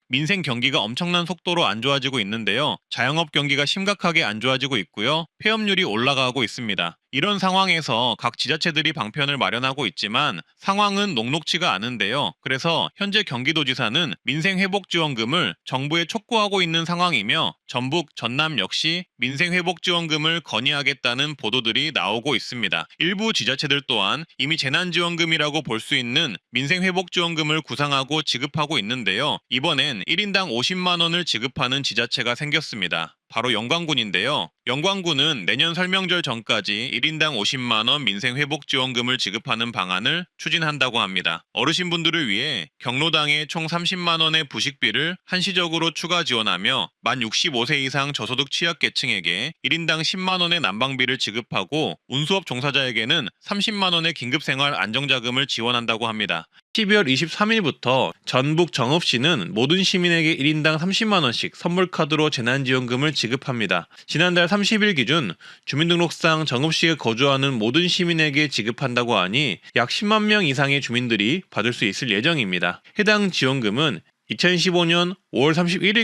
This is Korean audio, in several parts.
민생 경기가 엄청난 속도로 안 좋아지고 있는데요. 자영업 경기가 심각하게 안 좋아지고 있고요. 폐업률이 올라가고 있습니다. 이런 상황에서 각 지자체들이 방편을 마련하고 있지만 상황은 녹록치가 않은데요. 그래서 현재 경기도지사는 민생회복지원금을 정부에 촉구하고 있는 상황이며 전북, 전남 역시 민생회복지원금을 건의하겠다는 보도들이 나오고 있습니다. 일부 지자체들 또한 이미 재난지원금이라고 볼 수 있는 민생회복지원금을 구상하고 지급하고 있는데요. 이번엔 1인당 50만 원을 지급하는 지자체가 생겼습니다. 바로 영광군인데요. 영광군은 내년 설명절 전까지 1인당 50만 원 민생회복지원금을 지급하는 방안을 추진한다고 합니다. 어르신분들을 위해 경로당에 총 30만 원의 부식비를 한시적으로 추가 지원하며 만 65세 이상 저소득 취약계층에게 1인당 10만 원의 난방비를 지급하고 운수업 종사자에게는 30만 원의 긴급생활 안정자금을 지원한다고 합니다. 12월 23일부터 전북 정읍시는 모든 시민에게 1인당 30만 원씩 선물카드로 재난지원금을 지급합니다. 지난달 30일 기준 주민등록상 정읍시에 거주하는 모든 시민에게 지급한다고 하니 약 10만 명 이상의 주민들이 받을 수 있을 예정입니다. 해당 지원금은 2015년 5월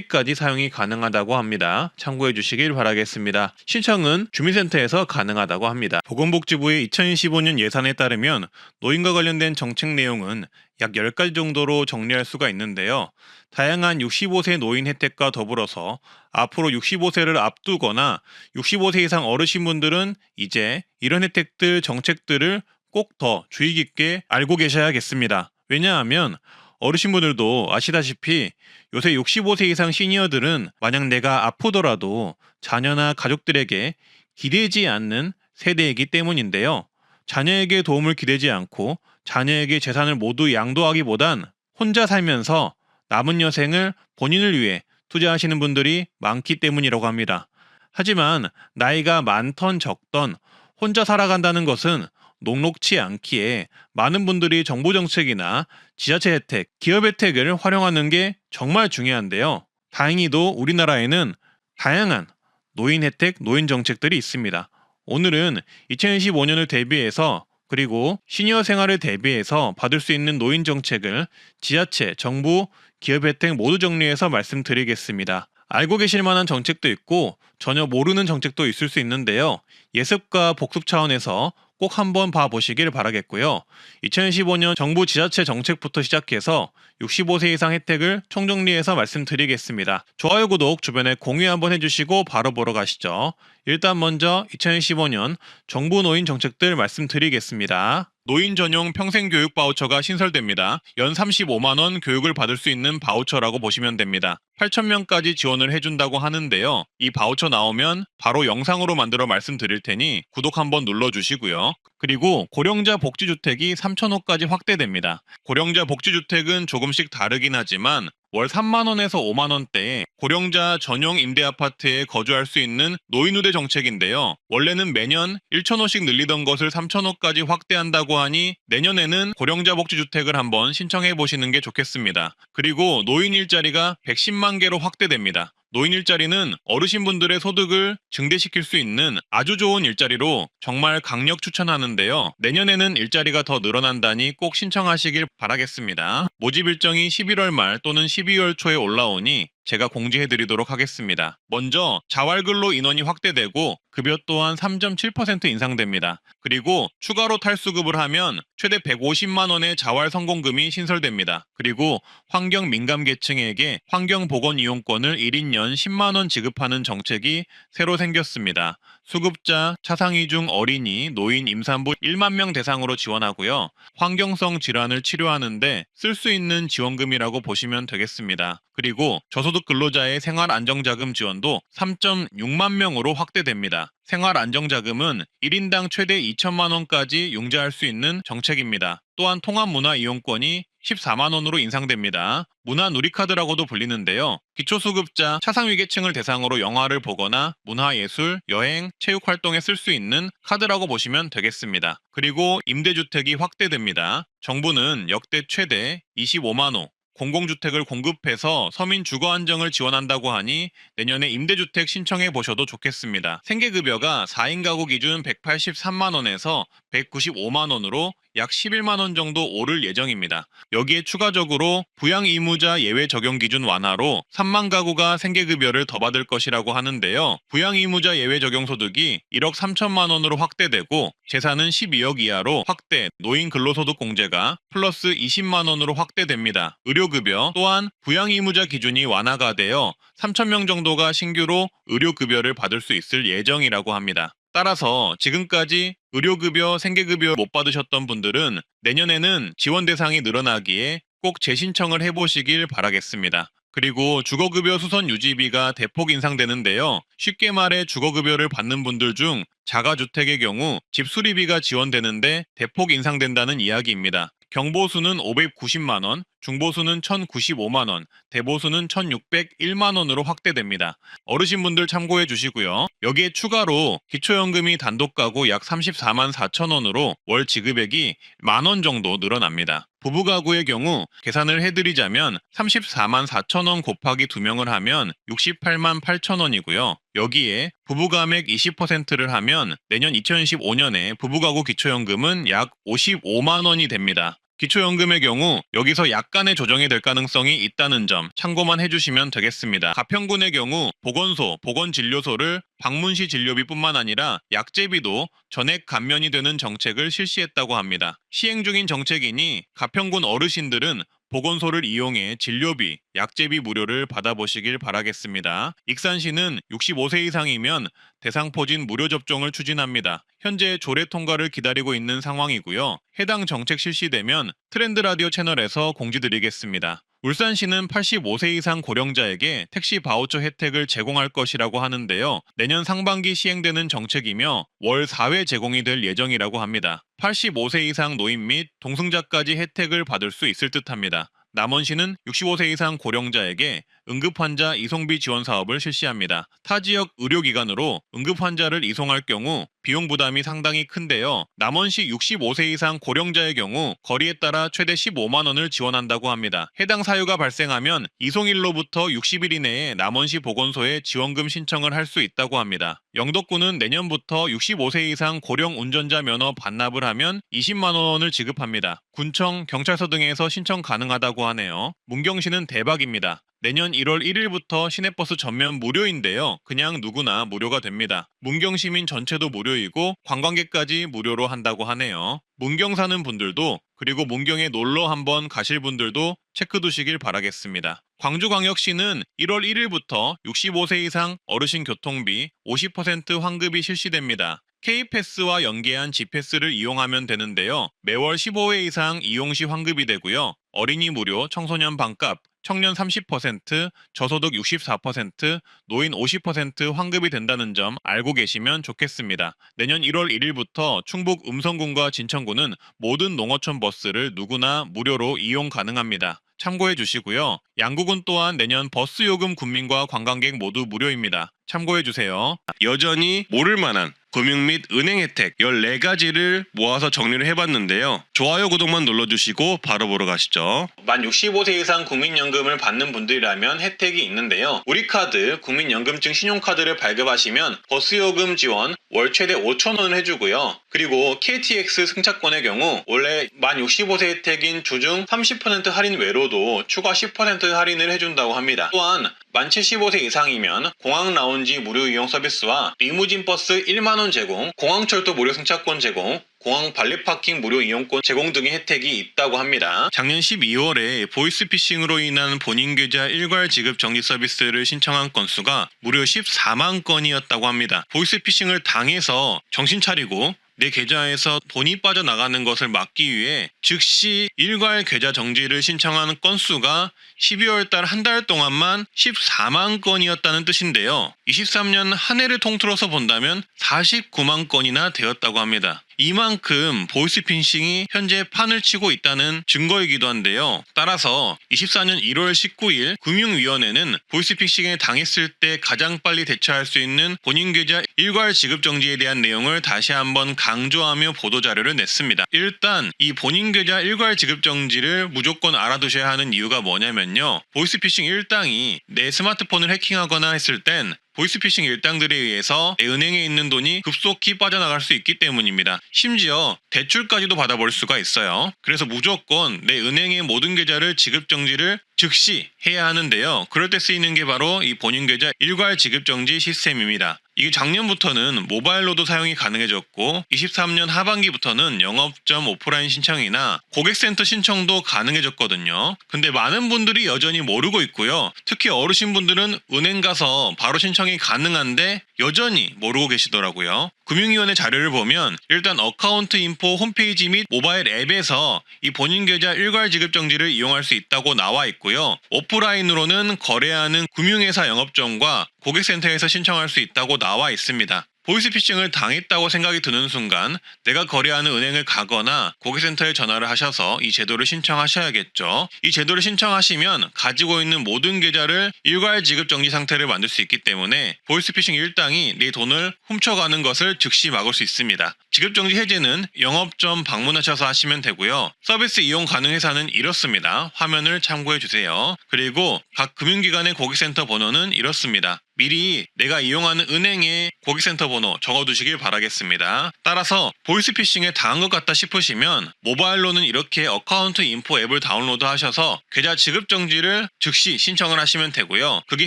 31일까지 사용이 가능하다고 합니다. 참고해 주시길 바라겠습니다. 신청은 주민센터에서 가능하다고 합니다. 보건복지부의 2015년 예산에 따르면 노인과 관련된 정책 내용은 약 10가지 정도로 정리할 수가 있는데요. 다양한 65세 노인 혜택과 더불어서 앞으로 65세를 앞두거나 65세 이상 어르신분들은 이제 이런 혜택들, 정책들을 꼭 더 주의 깊게 알고 계셔야겠습니다. 왜냐하면 어르신분들도 아시다시피 요새 65세 이상 시니어들은 만약 내가 아프더라도 자녀나 가족들에게 기대지 않는 세대이기 때문인데요. 자녀에게 도움을 기대지 않고 자녀에게 재산을 모두 양도하기보단 혼자 살면서 남은 여생을 본인을 위해 투자하시는 분들이 많기 때문이라고 합니다. 하지만 나이가 많던 적던 혼자 살아간다는 것은 녹록치 않기에 많은 분들이 정부 정책이나 지자체 혜택, 기업 혜택을 활용하는 게 정말 중요한데요. 다행히도 우리나라에는 다양한 노인 혜택, 노인 정책들이 있습니다. 오늘은 2025년을 대비해서 그리고 시니어 생활을 대비해서 받을 수 있는 노인 정책을 지자체, 정부, 기업 혜택 모두 정리해서 말씀드리겠습니다. 알고 계실 만한 정책도 있고 전혀 모르는 정책도 있을 수 있는데요. 예습과 복습 차원에서 꼭 한번 봐보시길 바라겠고요. 2015년 정부 지자체 정책부터 시작해서 65세 이상 혜택을 총정리해서 말씀드리겠습니다. 좋아요, 구독, 주변에 공유 한번 해주시고 바로 보러 가시죠. 일단 먼저 2015년 정부 노인 정책들 말씀드리겠습니다. 노인 전용 평생교육 바우처가 신설됩니다. 연 35만 원 교육을 받을 수 있는 바우처라고 보시면 됩니다. 8,000명까지 지원을 해준다고 하는데요. 이 바우처 나오면 바로 영상으로 만들어 말씀드릴 테니 구독 한번 눌러주시고요. 그리고 고령자 복지주택이 3,000호까지 확대됩니다. 고령자 복지주택은 조금씩 다르긴 하지만 월 3만 원에서 5만 원대에 고령자 전용 임대 아파트에 거주할 수 있는 노인우대 정책인데요. 원래는 매년 1,000호씩 늘리던 것을 3,000호까지 확대한다고 하니 내년에는 고령자 복지주택을 한번 신청해 보시는 게 좋겠습니다. 그리고 노인 일자리가 110만 개로 확대됩니다. 노인 일자리는 어르신분들의 소득을 증대시킬 수 있는 아주 좋은 일자리로 정말 강력 추천하는데요. 내년에는 일자리가 더 늘어난다니 꼭 신청하시길 바라겠습니다. 모집 일정이 11월 말 또는 12월 초에 올라오니 제가 공지해드리도록 하겠습니다. 먼저 자활근로 인원이 확대되고 급여 또한 3.7% 인상됩니다. 그리고 추가로 탈수급을 하면 최대 150만 원의 자활 성공금이 신설됩니다. 그리고 환경 민감 계층에게 환경보건 이용권을 1인 연 10만 원 지급하는 정책이 새로 생겼습니다. 수급자, 차상위 중 어린이, 노인, 임산부 1만 명 대상으로 지원하고요. 환경성 질환을 치료하는데 쓸 수 있는 지원금이라고 보시면 되겠습니다. 그리고 저소득 근로자의 생활안정자금 지원도 3.6만 명으로 확대됩니다. 생활안정자금은 1인당 최대 2천만 원까지 융자할 수 있는 정책입니다. 또한 통합문화이용권이 14만 원으로 인상됩니다. 문화누리카드라고도 불리는데요. 기초수급자, 차상위계층을 대상으로 영화를 보거나 문화예술, 여행, 체육활동에 쓸 수 있는 카드라고 보시면 되겠습니다. 그리고 임대주택이 확대됩니다. 정부는 역대 최대 25만 호, 공공주택을 공급해서 서민 주거 안정을 지원한다고 하니 내년에 임대주택 신청해 보셔도 좋겠습니다. 생계급여가 4인 가구 기준 183만 원에서 195만 원으로 약 11만 원 정도 오를 예정입니다. 여기에 추가적으로 부양 의무자 예외 적용 기준 완화로 3만 가구가 생계급여를 더 받을 것이라고 하는데요. 부양 의무자 예외 적용 소득이 1억 3천만 원으로 확대되고 재산은 12억 이하로 확대, 노인 근로소득 공제가 플러스 20만 원으로 확대됩니다. 의료급여 또한 부양 의무자 기준이 완화가 되어 3천 명 정도가 신규로 의료급여를 받을 수 있을 예정이라고 합니다. 따라서 지금까지 의료급여, 생계급여 못 받으셨던 분들은 내년에는 지원 대상이 늘어나기에 꼭 재신청을 해보시길 바라겠습니다. 그리고 주거급여 수선 유지비가 대폭 인상되는데요. 쉽게 말해 주거급여를 받는 분들 중 자가주택의 경우 집 수리비가 지원되는데 대폭 인상된다는 이야기입니다. 경보수는 590만 원, 중보수는 1095만 원, 대보수는 1601만 원으로 확대됩니다. 어르신분들 참고해 주시고요. 여기에 추가로 기초연금이 단독가구 약 34만 4천 원으로 월 지급액이 만 원 정도 늘어납니다. 부부가구의 경우 계산을 해드리자면 34만 4천 원 곱하기 2명을 하면 68만 8천 원이고요. 여기에 부부가액 20%를 하면 내년 2015년에 부부가구 기초연금은 약 55만 원이 됩니다. 기초연금의 경우 여기서 약간의 조정이 될 가능성이 있다는 점 참고만 해주시면 되겠습니다. 가평군의 경우 보건소, 보건진료소를 방문시 진료비뿐만 아니라 약제비도 전액 감면이 되는 정책을 실시했다고 합니다. 시행 중인 정책이니 가평군 어르신들은 보건소를 이용해 진료비, 약제비 무료를 받아보시길 바라겠습니다. 익산시는 65세 이상이면 대상포진 무료 접종을 추진합니다. 현재 조례 통과를 기다리고 있는 상황이고요. 해당 정책 실시되면 트렌드 라디오 채널에서 공지드리겠습니다. 울산시는 85세 이상 고령자에게 택시 바우처 혜택을 제공할 것이라고 하는데요. 내년 상반기 시행되는 정책이며 월 4회 제공이 될 예정이라고 합니다. 85세 이상 노인 및 동승자까지 혜택을 받을 수 있을 듯합니다. 남원시는 65세 이상 고령자에게 응급환자 이송비 지원 사업을 실시합니다. 타 지역 의료기관으로 응급환자를 이송할 경우 비용 부담이 상당히 큰데요. 남원시 65세 이상 고령자의 경우 거리에 따라 최대 15만 원을 지원한다고 합니다. 해당 사유가 발생하면 이송일로부터 60일 이내에 남원시 보건소에 지원금 신청을 할 수 있다고 합니다. 영덕군은 내년부터 65세 이상 고령 운전자 면허 반납을 하면 20만 원을 지급합니다. 군청, 경찰서 등에서 신청 가능하다고 하네요. 문경시는 대박입니다. 내년 1월 1일부터 시내버스 전면 무료인데요. 그냥 누구나 무료가 됩니다. 문경 시민 전체도 무료이고 관광객까지 무료로 한다고 하네요. 문경 사는 분들도 그리고 문경에 놀러 한번 가실 분들도 체크두시길 바라겠습니다. 광주광역시는 1월 1일부터 65세 이상 어르신 교통비 50% 환급이 실시됩니다. K패스와 연계한 G패스를 이용하면 되는데요. 매월 15회 이상 이용 시 환급이 되고요. 어린이 무료, 청소년 반값, 청년 30%, 저소득 64%, 노인 50% 환급이 된다는 점 알고 계시면 좋겠습니다. 내년 1월 1일부터 충북 음성군과 진천군은 모든 농어촌 버스를 누구나 무료로 이용 가능합니다. 참고해 주시고요. 양구군 또한 내년 버스 요금 군민과 관광객 모두 무료입니다. 참고해 주세요. 여전히 모를 만한 금융 및 은행 혜택 14가지를 모아서 정리를 해봤는데요. 좋아요, 구독만 눌러주시고 바로 보러 가시죠. 만 65세 이상 국민연금을 받는 분들이라면 혜택이 있는데요. 우리카드, 국민연금증 신용카드를 발급하시면 버스요금 지원 월 최대 5,000원을 해주고요. 그리고 KTX 승차권의 경우 원래 만 65세 혜택인 주중 30% 할인 외로도 추가 10% 할인을 해준다고 합니다. 또한 만 75세 이상이면 공항 라운지 무료 이용 서비스와 리무진 버스 1만원 제공, 공항철도 무료 승차권 제공, 공항 발렛파킹 무료 이용권 제공 등의 혜택이 있다고 합니다. 작년 12월에 보이스피싱으로 인한 본인 계좌 일괄 지급 정지 서비스를 신청한 건수가 무려 14만 건이었다고 합니다. 보이스피싱을 당해서 정신 차리고 내 계좌에서 돈이 빠져나가는 것을 막기 위해 즉시 일괄 계좌 정지를 신청하는 건수가 12월 달 한 달 동안만 14만 건이었다는 뜻인데요. 23년 한 해를 통틀어서 본다면 49만 건이나 되었다고 합니다. 이만큼 보이스피싱이 현재 판을 치고 있다는 증거이기도 한데요. 따라서 24년 1월 19일 금융위원회는 보이스피싱에 당했을 때 가장 빨리 대처할 수 있는 본인 계좌 일괄 지급 정지에 대한 내용을 다시 한번 강조하며 보도자료를 냈습니다. 일단 이 본인 계좌 일괄 지급 정지를 무조건 알아두셔야 하는 이유가 뭐냐면요. 보이스피싱 1당이 내 스마트폰을 해킹하거나 했을 땐 보이스피싱 일당들에 의해서 내 은행에 있는 돈이 급속히 빠져나갈 수 있기 때문입니다. 심지어 대출까지도 받아볼 수가 있어요. 그래서 무조건 내 은행의 모든 계좌를 지급 정지를 즉시 해야 하는데요. 그럴 때 쓰이는 게 바로 이 본인 계좌 일괄 지급 정지 시스템입니다. 이게 작년부터는 모바일로도 사용이 가능해졌고 23년 하반기부터는 영업점 오프라인 신청이나 고객센터 신청도 가능해졌거든요. 근데 많은 분들이 여전히 모르고 있고요. 특히 어르신분들은 은행 가서 바로 신청이 가능한데 여전히 모르고 계시더라고요. 금융위원회 자료를 보면 일단 어카운트 인포 홈페이지 및 모바일 앱에서 이 본인 계좌 일괄 지급 정지를 이용할 수 있다고 나와 있고요. 오프라인으로는 거래하는 금융회사 영업점과 고객센터에서 신청할 수 있다고 나와 있습니다. 보이스피싱을 당했다고 생각이 드는 순간 내가 거래하는 은행을 가거나 고객센터에 전화를 하셔서 이 제도를 신청하셔야겠죠. 이 제도를 신청하시면 가지고 있는 모든 계좌를 일괄 지급 정지 상태를 만들 수 있기 때문에 보이스피싱 일당이 내 돈을 훔쳐가는 것을 즉시 막을 수 있습니다. 지급정지 해제는 영업점 방문하셔서 하시면 되고요. 서비스 이용 가능 회사는 이렇습니다. 화면을 참고해주세요. 그리고 각 금융기관의 고객센터 번호는 이렇습니다. 미리 내가 이용하는 은행의 고객센터 번호 적어두시길 바라겠습니다. 따라서 보이스피싱에 당한 것 같다 싶으시면 모바일로는 이렇게 어카운트 인포 앱을 다운로드 하셔서 계좌 지급 정지를 즉시 신청을 하시면 되고요. 그게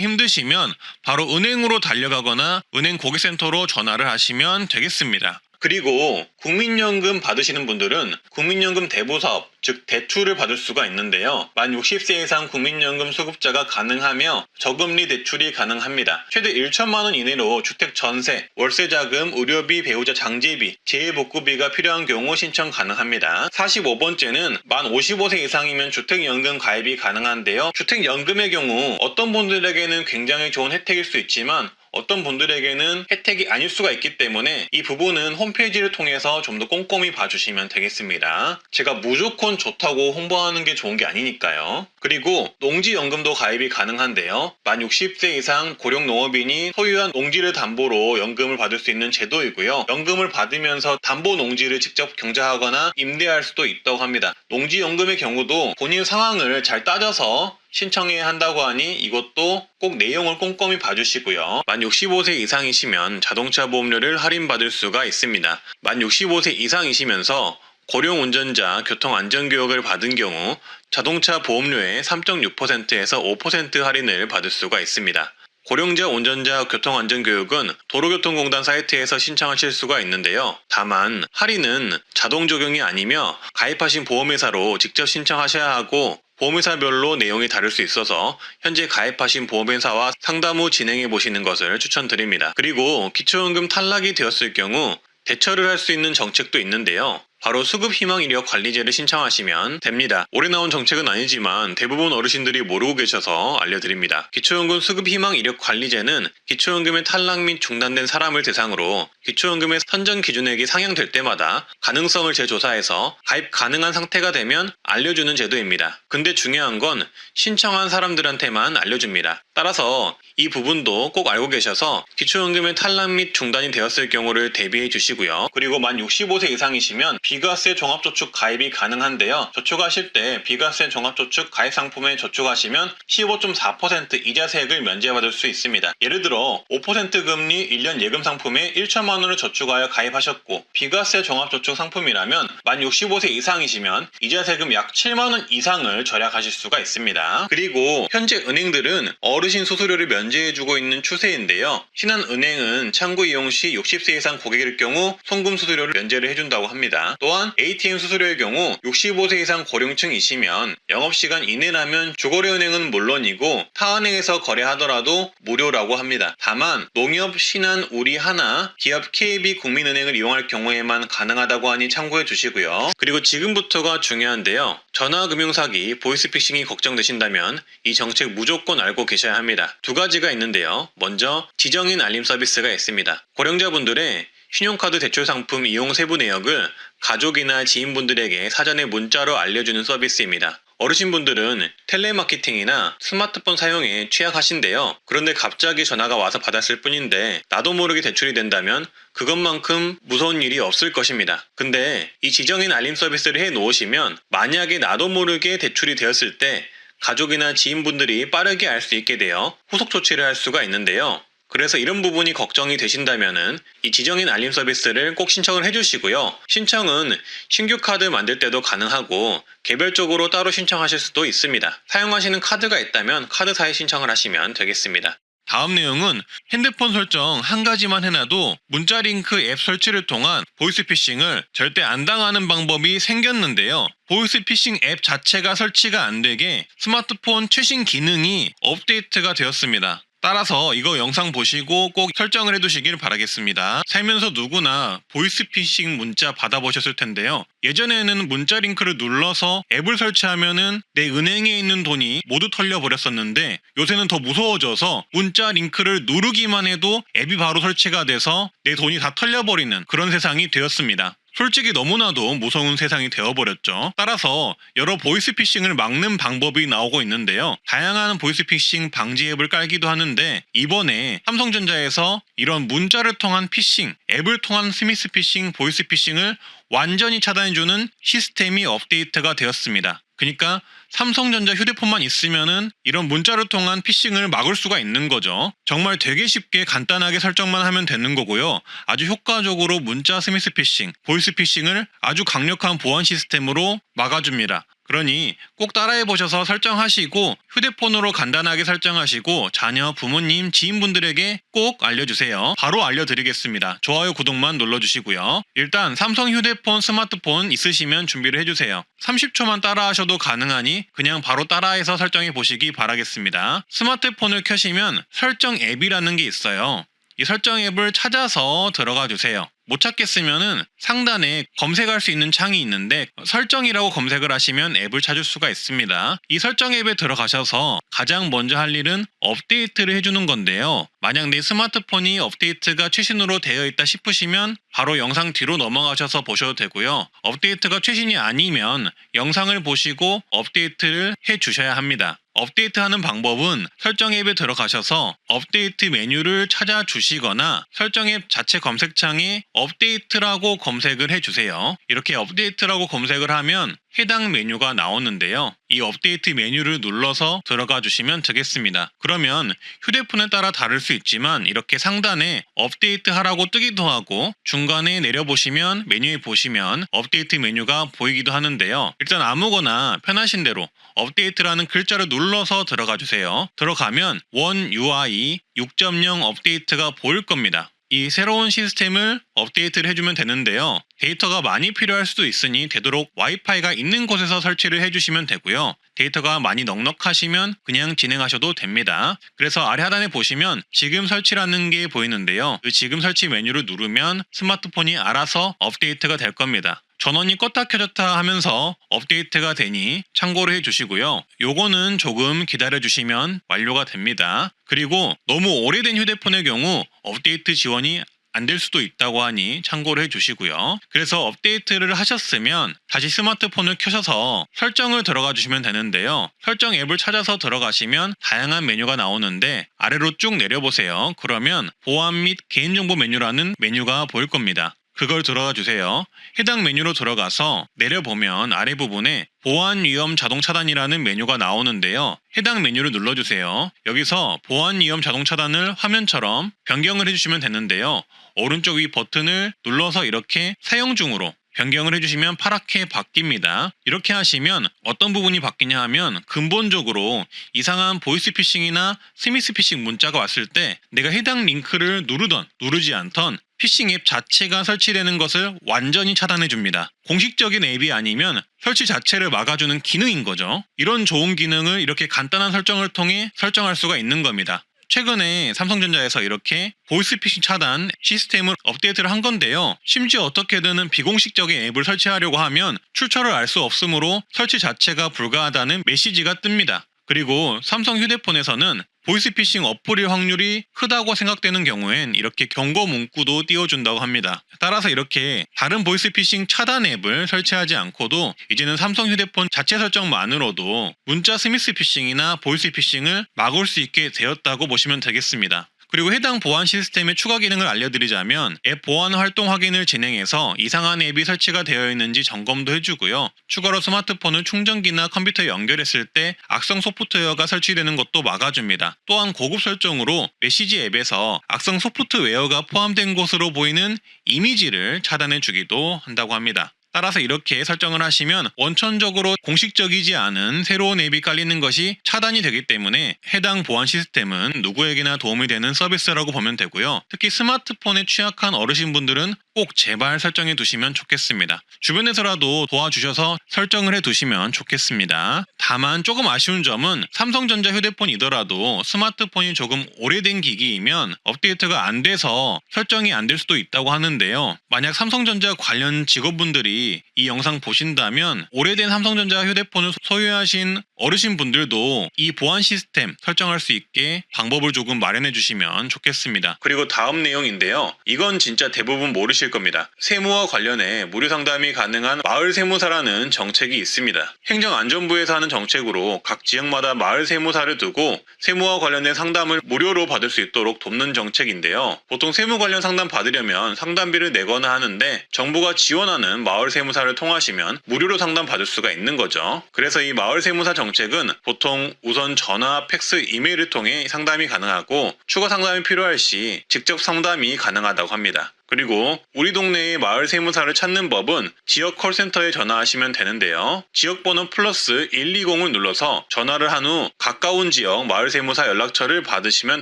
힘드시면 바로 은행으로 달려가거나 은행 고객센터로 전화를 하시면 되겠습니다. 그리고 국민연금 받으시는 분들은 국민연금 대부사업, 즉 대출을 받을 수가 있는데요. 만 60세 이상 국민연금 수급자가 가능하며 저금리 대출이 가능합니다. 최대 1천만 원 이내로 주택 전세, 월세자금, 의료비, 배우자 장제비, 재해복구비가 필요한 경우 신청 가능합니다. 45번째는 만 55세 이상이면 주택연금 가입이 가능한데요. 주택연금의 경우 어떤 분들에게는 굉장히 좋은 혜택일 수 있지만 어떤 분들에게는 혜택이 아닐 수가 있기 때문에 이 부분은 홈페이지를 통해서 좀 더 꼼꼼히 봐주시면 되겠습니다. 제가 무조건 좋다고 홍보하는 게 좋은 게 아니니까요. 그리고 농지연금도 가입이 가능한데요. 만 60세 이상 고령농업인이 소유한 농지를 담보로 연금을 받을 수 있는 제도이고요. 연금을 받으면서 담보 농지를 직접 경자하거나 임대할 수도 있다고 합니다. 농지연금의 경우도 본인 상황을 잘 따져서 신청해야 한다고 하니 이것도 꼭 내용을 꼼꼼히 봐주시고요. 만 65세 이상이시면 자동차 보험료를 할인받을 수가 있습니다. 만 65세 이상이시면서 고령운전자 교통안전교육을 받은 경우 자동차 보험료의 3.6%에서 5% 할인을 받을 수가 있습니다. 고령자 운전자 교통안전교육은 도로교통공단 사이트에서 신청하실 수가 있는데요. 다만 할인은 자동 적용이 아니며 가입하신 보험회사로 직접 신청하셔야 하고 보험회사별로 내용이 다를 수 있어서 현재 가입하신 보험회사와 상담 후 진행해 보시는 것을 추천드립니다. 그리고 기초연금 탈락이 되었을 경우 대처를 할 수 있는 정책도 있는데요. 바로 수급희망이력관리제를 신청하시면 됩니다. 올해 나온 정책은 아니지만 대부분 어르신들이 모르고 계셔서 알려드립니다. 기초연금 수급희망이력관리제는 기초연금의 탈락 및 중단된 사람을 대상으로 기초연금의 선정 기준액이 상향될 때마다 가능성을 재조사해서 가입 가능한 상태가 되면 알려주는 제도입니다. 근데 중요한 건 신청한 사람들한테만 알려줍니다. 따라서 이 부분도 꼭 알고 계셔서 기초연금의 탈락 및 중단이 되었을 경우를 대비해 주시고요. 그리고 만 65세 이상이시면 비과세 종합저축 가입이 가능한데요. 저축하실 때 비과세 종합저축 가입 상품에 저축하시면 15.4% 이자세액을 면제받을 수 있습니다. 예를 들어 5% 금리 1년 예금 상품에 1천만 원을 저축하여 가입하셨고 비과세 종합저축 상품이라면 만 65세 이상이시면 이자세금 약 7만 원 이상을 절약하실 수가 있습니다. 그리고 현재 은행들은 어르신 수수료를 면제해주고 있는 추세인데요. 신한은행은 창구 이용 시 60세 이상 고객일 경우 송금 수수료를 면제를 해준다고 합니다. 또한 ATM 수수료의 경우 65세 이상 고령층이시면 영업시간 이내라면 주거래은행은 물론이고 타은행에서 거래하더라도 무료라고 합니다. 다만 농협, 신한, 우리하나, 기업 KB 국민은행을 이용할 경우에만 가능하다고 하니 참고해 주시고요. 그리고 지금부터가 중요한데요. 전화금융사기, 보이스피싱이 걱정되신다면 이 정책 무조건 알고 계셔야 합니다. 두 가지가 있는데요. 먼저 지정인 알림 서비스가 있습니다. 고령자분들의 신용카드 대출 상품 이용 세부 내역을 가족이나 지인분들에게 사전에 문자로 알려주는 서비스입니다. 어르신분들은 텔레마케팅이나 스마트폰 사용에 취약하신데요. 그런데 갑자기 전화가 와서 받았을 뿐인데 나도 모르게 대출이 된다면 그것만큼 무서운 일이 없을 것입니다. 근데 이 지정인 알림 서비스를 해 놓으시면 만약에 나도 모르게 대출이 되었을 때 가족이나 지인분들이 빠르게 알 수 있게 되어 후속 조치를 할 수가 있는데요. 그래서 이런 부분이 걱정이 되신다면은 이 지정인 알림 서비스를 꼭 신청을 해주시고요. 신청은 신규 카드 만들 때도 가능하고 개별적으로 따로 신청하실 수도 있습니다. 사용하시는 카드가 있다면 카드사에 신청을 하시면 되겠습니다. 다음 내용은 핸드폰 설정 한 가지만 해놔도 문자 링크 앱 설치를 통한 보이스피싱을 절대 안 당하는 방법이 생겼는데요. 보이스피싱 앱 자체가 설치가 안 되게 스마트폰 최신 기능이 업데이트가 되었습니다. 따라서 이거 영상 보시고 꼭 설정을 해두시길 바라겠습니다. 살면서 누구나 보이스피싱 문자 받아보셨을 텐데요. 예전에는 문자 링크를 눌러서 앱을 설치하면은 내 은행에 있는 돈이 모두 털려버렸었는데 요새는 더 무서워져서 문자 링크를 누르기만 해도 앱이 바로 설치가 돼서 내 돈이 다 털려버리는 그런 세상이 되었습니다. 솔직히 너무나도 무서운 세상이 되어버렸죠. 따라서 여러 보이스피싱을 막는 방법이 나오고 있는데요. 다양한 보이스피싱 방지 앱을 깔기도 하는데 이번에 삼성전자에서 이런 문자를 통한 피싱, 앱을 통한 스미스피싱, 보이스피싱을 완전히 차단해주는 시스템이 업데이트가 되었습니다. 그러니까 삼성전자 휴대폰만 있으면은 이런 문자를 통한 피싱을 막을 수가 있는 거죠. 정말 되게 쉽게 간단하게 설정만 하면 되는 거고요. 아주 효과적으로 문자 스미스피싱, 보이스피싱을 아주 강력한 보안 시스템으로 막아줍니다. 그러니 꼭 따라해보셔서 설정하시고 휴대폰으로 간단하게 설정하시고 자녀, 부모님, 지인분들에게 꼭 알려주세요. 바로 알려드리겠습니다. 좋아요, 구독만 눌러주시고요. 일단 삼성 휴대폰, 스마트폰 있으시면 준비를 해주세요. 30초만 따라하셔도 가능하니 그냥 바로 따라해서 설정해 보시기 바라겠습니다. 스마트폰을 켜시면 설정 앱이라는 게 있어요. 이 설정 앱을 찾아서 들어가 주세요. 못 찾겠으면은 상단에 검색할 수 있는 창이 있는데 설정이라고 검색을 하시면 앱을 찾을 수가 있습니다. 이 설정 앱에 들어가셔서 가장 먼저 할 일은 업데이트를 해주는 건데요. 만약 내 스마트폰이 업데이트가 최신으로 되어 있다 싶으시면 바로 영상 뒤로 넘어가셔서 보셔도 되고요. 업데이트가 최신이 아니면 영상을 보시고 업데이트를 해주셔야 합니다. 업데이트하는 방법은 설정 앱에 들어가셔서 업데이트 메뉴를 찾아주시거나 설정 앱 자체 검색창에 업데이트라고 검색을 해주세요. 이렇게 업데이트라고 검색을 하면 해당 메뉴가 나오는데요. 이 업데이트 메뉴를 눌러서 들어가 주시면 되겠습니다. 그러면 휴대폰에 따라 다를 수 있지만 이렇게 상단에 업데이트 하라고 뜨기도 하고 중간에 내려보시면 메뉴에 보시면 업데이트 메뉴가 보이기도 하는데요. 일단 아무거나 편하신 대로 업데이트라는 글자를 눌러서 들어가 주세요. 들어가면 원 UI 6.0 업데이트가 보일 겁니다. 이 새로운 시스템을 업데이트를 해주면 되는데요. 데이터가 많이 필요할 수도 있으니 되도록 와이파이가 있는 곳에서 설치를 해주시면 되고요. 데이터가 많이 넉넉하시면 그냥 진행하셔도 됩니다. 그래서 아래 하단에 보시면 지금 설치라는 게 보이는데요. 그 지금 설치 메뉴를 누르면 스마트폰이 알아서 업데이트가 될 겁니다. 전원이 껐다 켜졌다 하면서 업데이트가 되니 참고를 해주시고요. 요거는 조금 기다려주시면 완료가 됩니다. 그리고 너무 오래된 휴대폰의 경우 업데이트 지원이 안 될 수도 있다고 하니 참고를 해주시고요. 그래서 업데이트를 하셨으면 다시 스마트폰을 켜셔서 설정을 들어가 주시면 되는데요. 설정 앱을 찾아서 들어가시면 다양한 메뉴가 나오는데 아래로 쭉 내려보세요. 그러면 보안 및 개인정보 메뉴라는 메뉴가 보일 겁니다. 그걸 들어가 주세요. 해당 메뉴로 들어가서 내려보면 아래 부분에 보안 위험 자동 차단이라는 메뉴가 나오는데요. 해당 메뉴를 눌러주세요. 여기서 보안 위험 자동 차단을 화면처럼 변경을 해주시면 되는데요. 오른쪽 위 버튼을 눌러서 이렇게 사용 중으로 변경을 해주시면 파랗게 바뀝니다. 이렇게 하시면 어떤 부분이 바뀌냐 하면 근본적으로 이상한 보이스피싱이나 스미스피싱 문자가 왔을 때 내가 해당 링크를 누르던 누르지 않던 피싱 앱 자체가 설치되는 것을 완전히 차단해줍니다. 공식적인 앱이 아니면 설치 자체를 막아주는 기능인 거죠. 이런 좋은 기능을 이렇게 간단한 설정을 통해 설정할 수가 있는 겁니다. 최근에 삼성전자에서 이렇게 보이스피싱 차단 시스템을 업데이트를 한 건데요. 심지어 어떻게든 비공식적인 앱을 설치하려고 하면 출처를 알 수 없으므로 설치 자체가 불가하다는 메시지가 뜹니다. 그리고 삼성 휴대폰에서는 보이스피싱 엎을릴 확률이 크다고 생각되는 경우엔 이렇게 경고 문구도 띄워준다고 합니다. 따라서 이렇게 다른 보이스피싱 차단 앱을 설치하지 않고도 이제는 삼성 휴대폰 자체 설정만으로도 문자 스미스피싱이나 보이스피싱을 막을 수 있게 되었다고 보시면 되겠습니다. 그리고 해당 보안 시스템의 추가 기능을 알려드리자면 앱 보안 활동 확인을 진행해서 이상한 앱이 설치가 되어 있는지 점검도 해주고요. 추가로 스마트폰을 충전기나 컴퓨터에 연결했을 때 악성 소프트웨어가 설치되는 것도 막아줍니다. 또한 고급 설정으로 메시지 앱에서 악성 소프트웨어가 포함된 것으로 보이는 이미지를 차단해주기도 한다고 합니다. 따라서 이렇게 설정을 하시면 원천적으로 공식적이지 않은 새로운 앱이 깔리는 것이 차단이 되기 때문에 해당 보안 시스템은 누구에게나 도움이 되는 서비스라고 보면 되고요. 특히 스마트폰에 취약한 어르신분들은 꼭 제발 설정해 두시면 좋겠습니다. 주변에서라도 도와주셔서 설정을 해 두시면 좋겠습니다. 다만 조금 아쉬운 점은 삼성전자 휴대폰이더라도 스마트폰이 조금 오래된 기기이면 업데이트가 안 돼서 설정이 안 될 수도 있다고 하는데요. 만약 삼성전자 관련 직원분들이 이 영상 보신다면 오래된 삼성전자 휴대폰을 소유하신 어르신분들도 이 보안 시스템 설정할 수 있게 방법을 조금 마련해 주시면 좋겠습니다. 그리고 다음 내용인데요. 이건 진짜 대부분 모르실 겁니다. 세무와 관련해 무료 상담이 가능한 마을 세무사라는 정책이 있습니다. 행정안전부에서 하는 정책으로 각 지역마다 마을 세무사를 두고 세무와 관련된 상담을 무료로 받을 수 있도록 돕는 정책인데요. 보통 세무 관련 상담 받으려면 상담비를 내거나 하는데 정부가 지원하는 마을 세무사를 통하시면 무료로 상담 받을 수가 있는 거죠. 그래서 이 마을 세무사 정책은 보통 우선 전화, 팩스, 이메일을 통해 상담이 가능하고 추가 상담이 필요할 시 직접 상담이 가능하다고 합니다. 그리고 우리 동네의 마을 세무사를 찾는 법은 지역 콜센터에 전화하시면 되는데요. 지역번호 플러스 120을 눌러서 전화를 한 후 가까운 지역 마을 세무사 연락처를 받으시면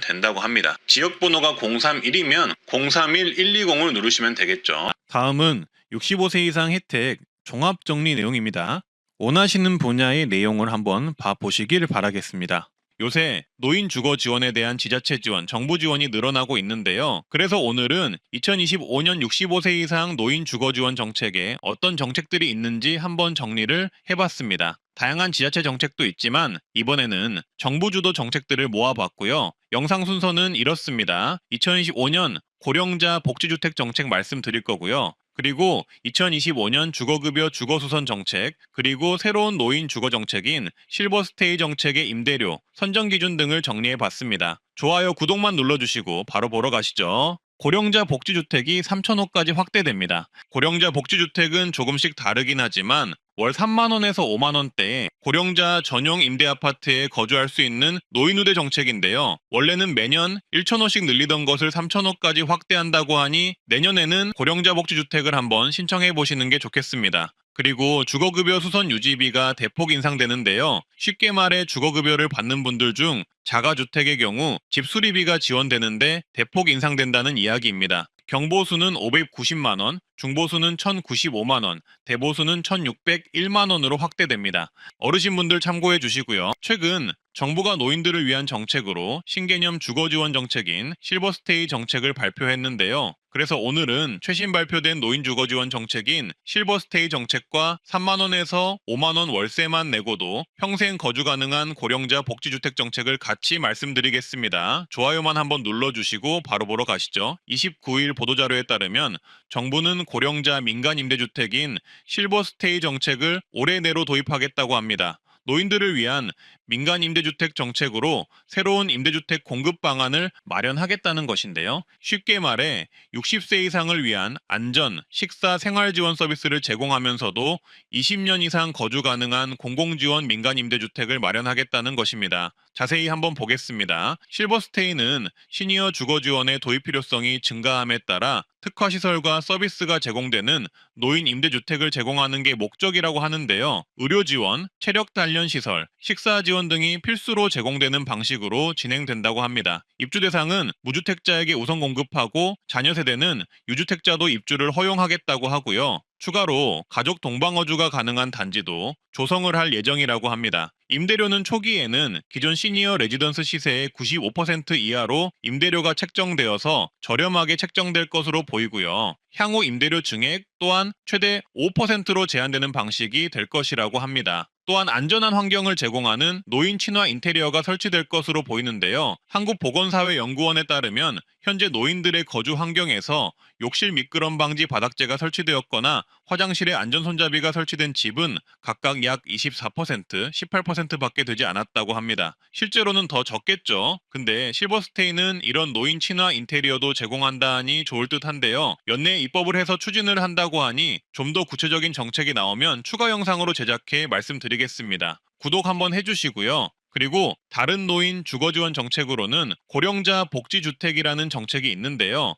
된다고 합니다. 지역번호가 031이면 031-120을 누르시면 되겠죠. 다음은 65세 이상 혜택 종합정리 내용입니다. 원하시는 분야의 내용을 한번 봐보시길 바라겠습니다. 요새 노인 주거 지원에 대한 지자체 지원, 정부 지원이 늘어나고 있는데요. 그래서 오늘은 2025년 65세 이상 노인 주거 지원 정책에 어떤 정책들이 있는지 한번 정리를 해봤습니다. 다양한 지자체 정책도 있지만 이번에는 정부 주도 정책들을 모아봤고요. 영상 순서는 이렇습니다. 2025년 고령자 복지주택 정책 말씀드릴 거고요. 그리고 2025년 주거급여 주거수선 정책, 그리고 새로운 노인 주거 정책인 실버스테이 정책의 임대료, 선정기준 등을 정리해봤습니다. 좋아요, 구독만 눌러주시고 바로 보러 가시죠. 고령자 복지주택이 3,000호까지 확대됩니다. 고령자 복지주택은 조금씩 다르긴 하지만 월 3만원에서 5만원대에 고령자 전용 임대아파트에 거주할 수 있는 노인우대 정책인데요. 원래는 매년 1,000호씩 늘리던 것을 3,000호까지 확대한다고 하니 내년에는 고령자 복지주택을 한번 신청해 보시는 게 좋겠습니다. 그리고 주거급여 수선 유지비가 대폭 인상되는데요. 쉽게 말해 주거급여를 받는 분들 중 자가주택의 경우 집 수리비가 지원되는데 대폭 인상된다는 이야기입니다. 경보수는 590만원, 중보수는 1,095만원, 대보수는 1,601만원으로 확대됩니다. 어르신분들 참고해 주시고요. 최근 정부가 노인들을 위한 정책으로 신개념 주거지원 정책인 실버스테이 정책을 발표했는데요. 그래서 오늘은 최신 발표된 노인 주거지원 정책인 실버스테이 정책과 3만원에서 5만원 월세만 내고도 평생 거주 가능한 고령자 복지주택 정책을 같이 말씀드리겠습니다. 좋아요만 한번 눌러주시고 바로 보러 가시죠. 29일 보도자료에 따르면 정부는 고령자 민간 임대주택인 실버스테이 정책을 올해 내로 도입하겠다고 합니다. 노인들을 위한 민간 임대주택 정책으로 새로운 임대주택 공급 방안을 마련하겠다는 것인데요. 쉽게 말해 60세 이상을 위한 안전, 식사, 생활 지원 서비스를 제공하면서도 20년 이상 거주 가능한 공공지원 민간 임대주택을 마련하겠다는 것입니다. 자세히 한번 보겠습니다. 실버스테이는 시니어 주거 지원의 도입 필요성이 증가함에 따라 특화시설과 서비스가 제공되는 노인 임대주택을 제공하는 게 목적이라고 하는데요. 의료지원, 체력단련시설, 식사지원 등이 필수로 제공되는 방식으로 진행된다고 합니다. 입주 대상은 무주택자에게 우선 공급하고 자녀 세대는 유주택자도 입주를 허용하겠다고 하고요. 추가로 가족 동방어주가 가능한 단지도 조성을 할 예정이라고 합니다. 임대료는 초기에는 기존 시니어 레지던스 시세의 95% 이하로 임대료가 책정되어서 저렴하게 책정될 것으로 보이고요. 향후 임대료 증액 또한 최대 5%로 제한되는 방식이 될 것이라고 합니다. 또한 안전한 환경을 제공하는 노인 친화 인테리어가 설치될 것으로 보이는데요. 한국보건사회연구원에 따르면 현재 노인들의 거주 환경에서 욕실 미끄럼 방지 바닥재가 설치되었거나 화장실에 안전손잡이가 설치된 집은 각각 약 24%, 18%밖에 되지 않았다고 합니다. 실제로는 더 적겠죠. 근데 실버스테이는 이런 노인 친화 인테리어도 제공한다니 좋을 듯한데요. 연내에 입법을 해서 추진을 한다고 하니 좀 더 구체적인 정책이 나오면 추가 영상으로 제작해 말씀드리겠습니다. 구독 한번 해주시고요. 그리고 다른 노인 주거지원 정책으로는 고령자 복지주택이라는 정책이 있는데요.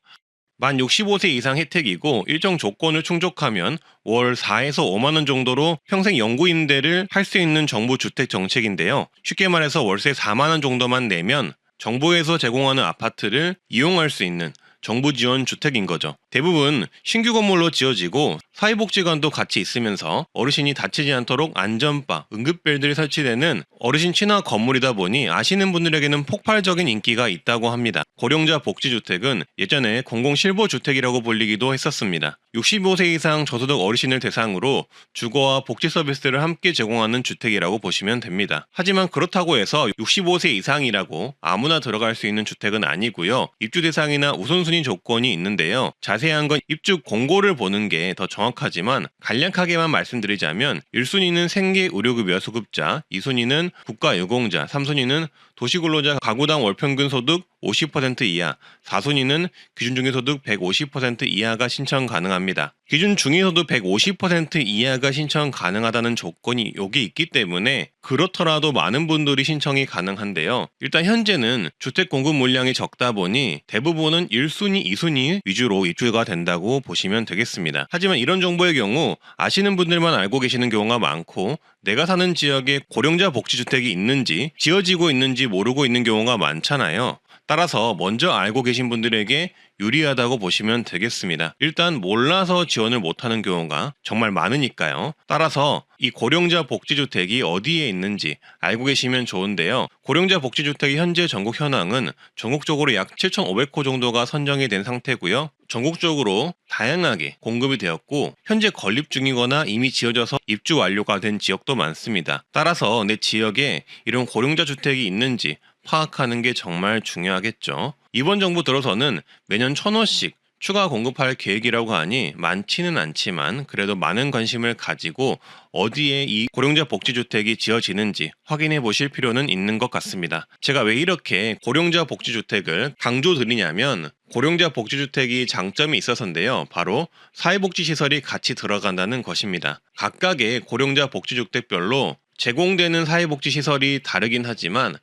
만 65세 이상 혜택이고 일정 조건을 충족하면 월 4에서 5만 원 정도로 평생 영구 임대를 할 수 있는 정부 주택 정책인데요. 쉽게 말해서 월세 4만 원 정도만 내면 정부에서 제공하는 아파트를 이용할 수 있는 정부 지원 주택인 거죠. 대부분 신규 건물로 지어지고 사회복지관도 같이 있으면서 어르신이 다치지 않도록 안전바, 응급벨들이 설치되는 어르신 친화 건물이다 보니 아시는 분들에게는 폭발적인 인기가 있다고 합니다. 고령자 복지주택은 예전에 공공실버주택이라고 불리기도 했었습니다. 65세 이상 저소득 어르신을 대상으로 주거와 복지 서비스를 함께 제공하는 주택이라고 보시면 됩니다. 하지만 그렇다고 해서 65세 이상이라고 아무나 들어갈 수 있는 주택은 아니고요. 입주 대상이나 우선순위 조건이 있는데요. 자세한 건 입주 공고를 보는 게 더 정확하지만 간략하게만 말씀드리자면 1순위는 생계의료급여 수급자, 2순위는 국가유공자, 3순위는 도시근로자 가구당 월평균 소득 50% 이하, 4순위는 기준중위소득 150% 이하가 신청 가능합니다. 기준중위소득 150% 이하가 신청 가능하다는 조건이 여기 있기 때문에 그렇더라도 많은 분들이 신청이 가능한데요. 일단 현재는 주택 공급 물량이 적다 보니 대부분은 1순위, 2순위 위주로 입주가 된다고 보시면 되겠습니다. 하지만 이런 정보의 경우 아시는 분들만 알고 계시는 경우가 많고 내가 사는 지역에 고령자 복지주택이 있는지 지어지고 있는지 모르고 있는 경우가 많잖아요. 따라서 먼저 알고 계신 분들에게 유리하다고 보시면 되겠습니다. 일단 몰라서 지원을 못하는 경우가 정말 많으니까요. 따라서 이 고령자 복지주택이 어디에 있는지 알고 계시면 좋은데요. 고령자 복지주택의 현재 전국 현황은 전국적으로 약 7,500호 정도가 선정이 된 상태고요. 전국적으로 다양하게 공급이 되었고 현재 건립 중이거나 이미 지어져서 입주 완료가 된 지역도 많습니다. 따라서 내 지역에 이런 고령자 주택이 있는지 파악하는 게 정말 중요하겠죠. 이번 정부 들어서는 매년 1,000호씩 추가 공급할 계획이라고 하니 많지는 않지만 그래도 많은 관심을 가지고 어디에 이 고령자 복지주택이 지어지는지 확인해 보실 필요는 있는 것 같습니다. 제가 왜 이렇게 고령자 복지주택을 강조드리냐면 고령자 복지주택이 장점이 있어서인데요. 바로 사회복지시설이 같이 들어간다는 것입니다. 각각의 고령자 복지주택별로 제공되는 사회복지시설이 다르긴 하지만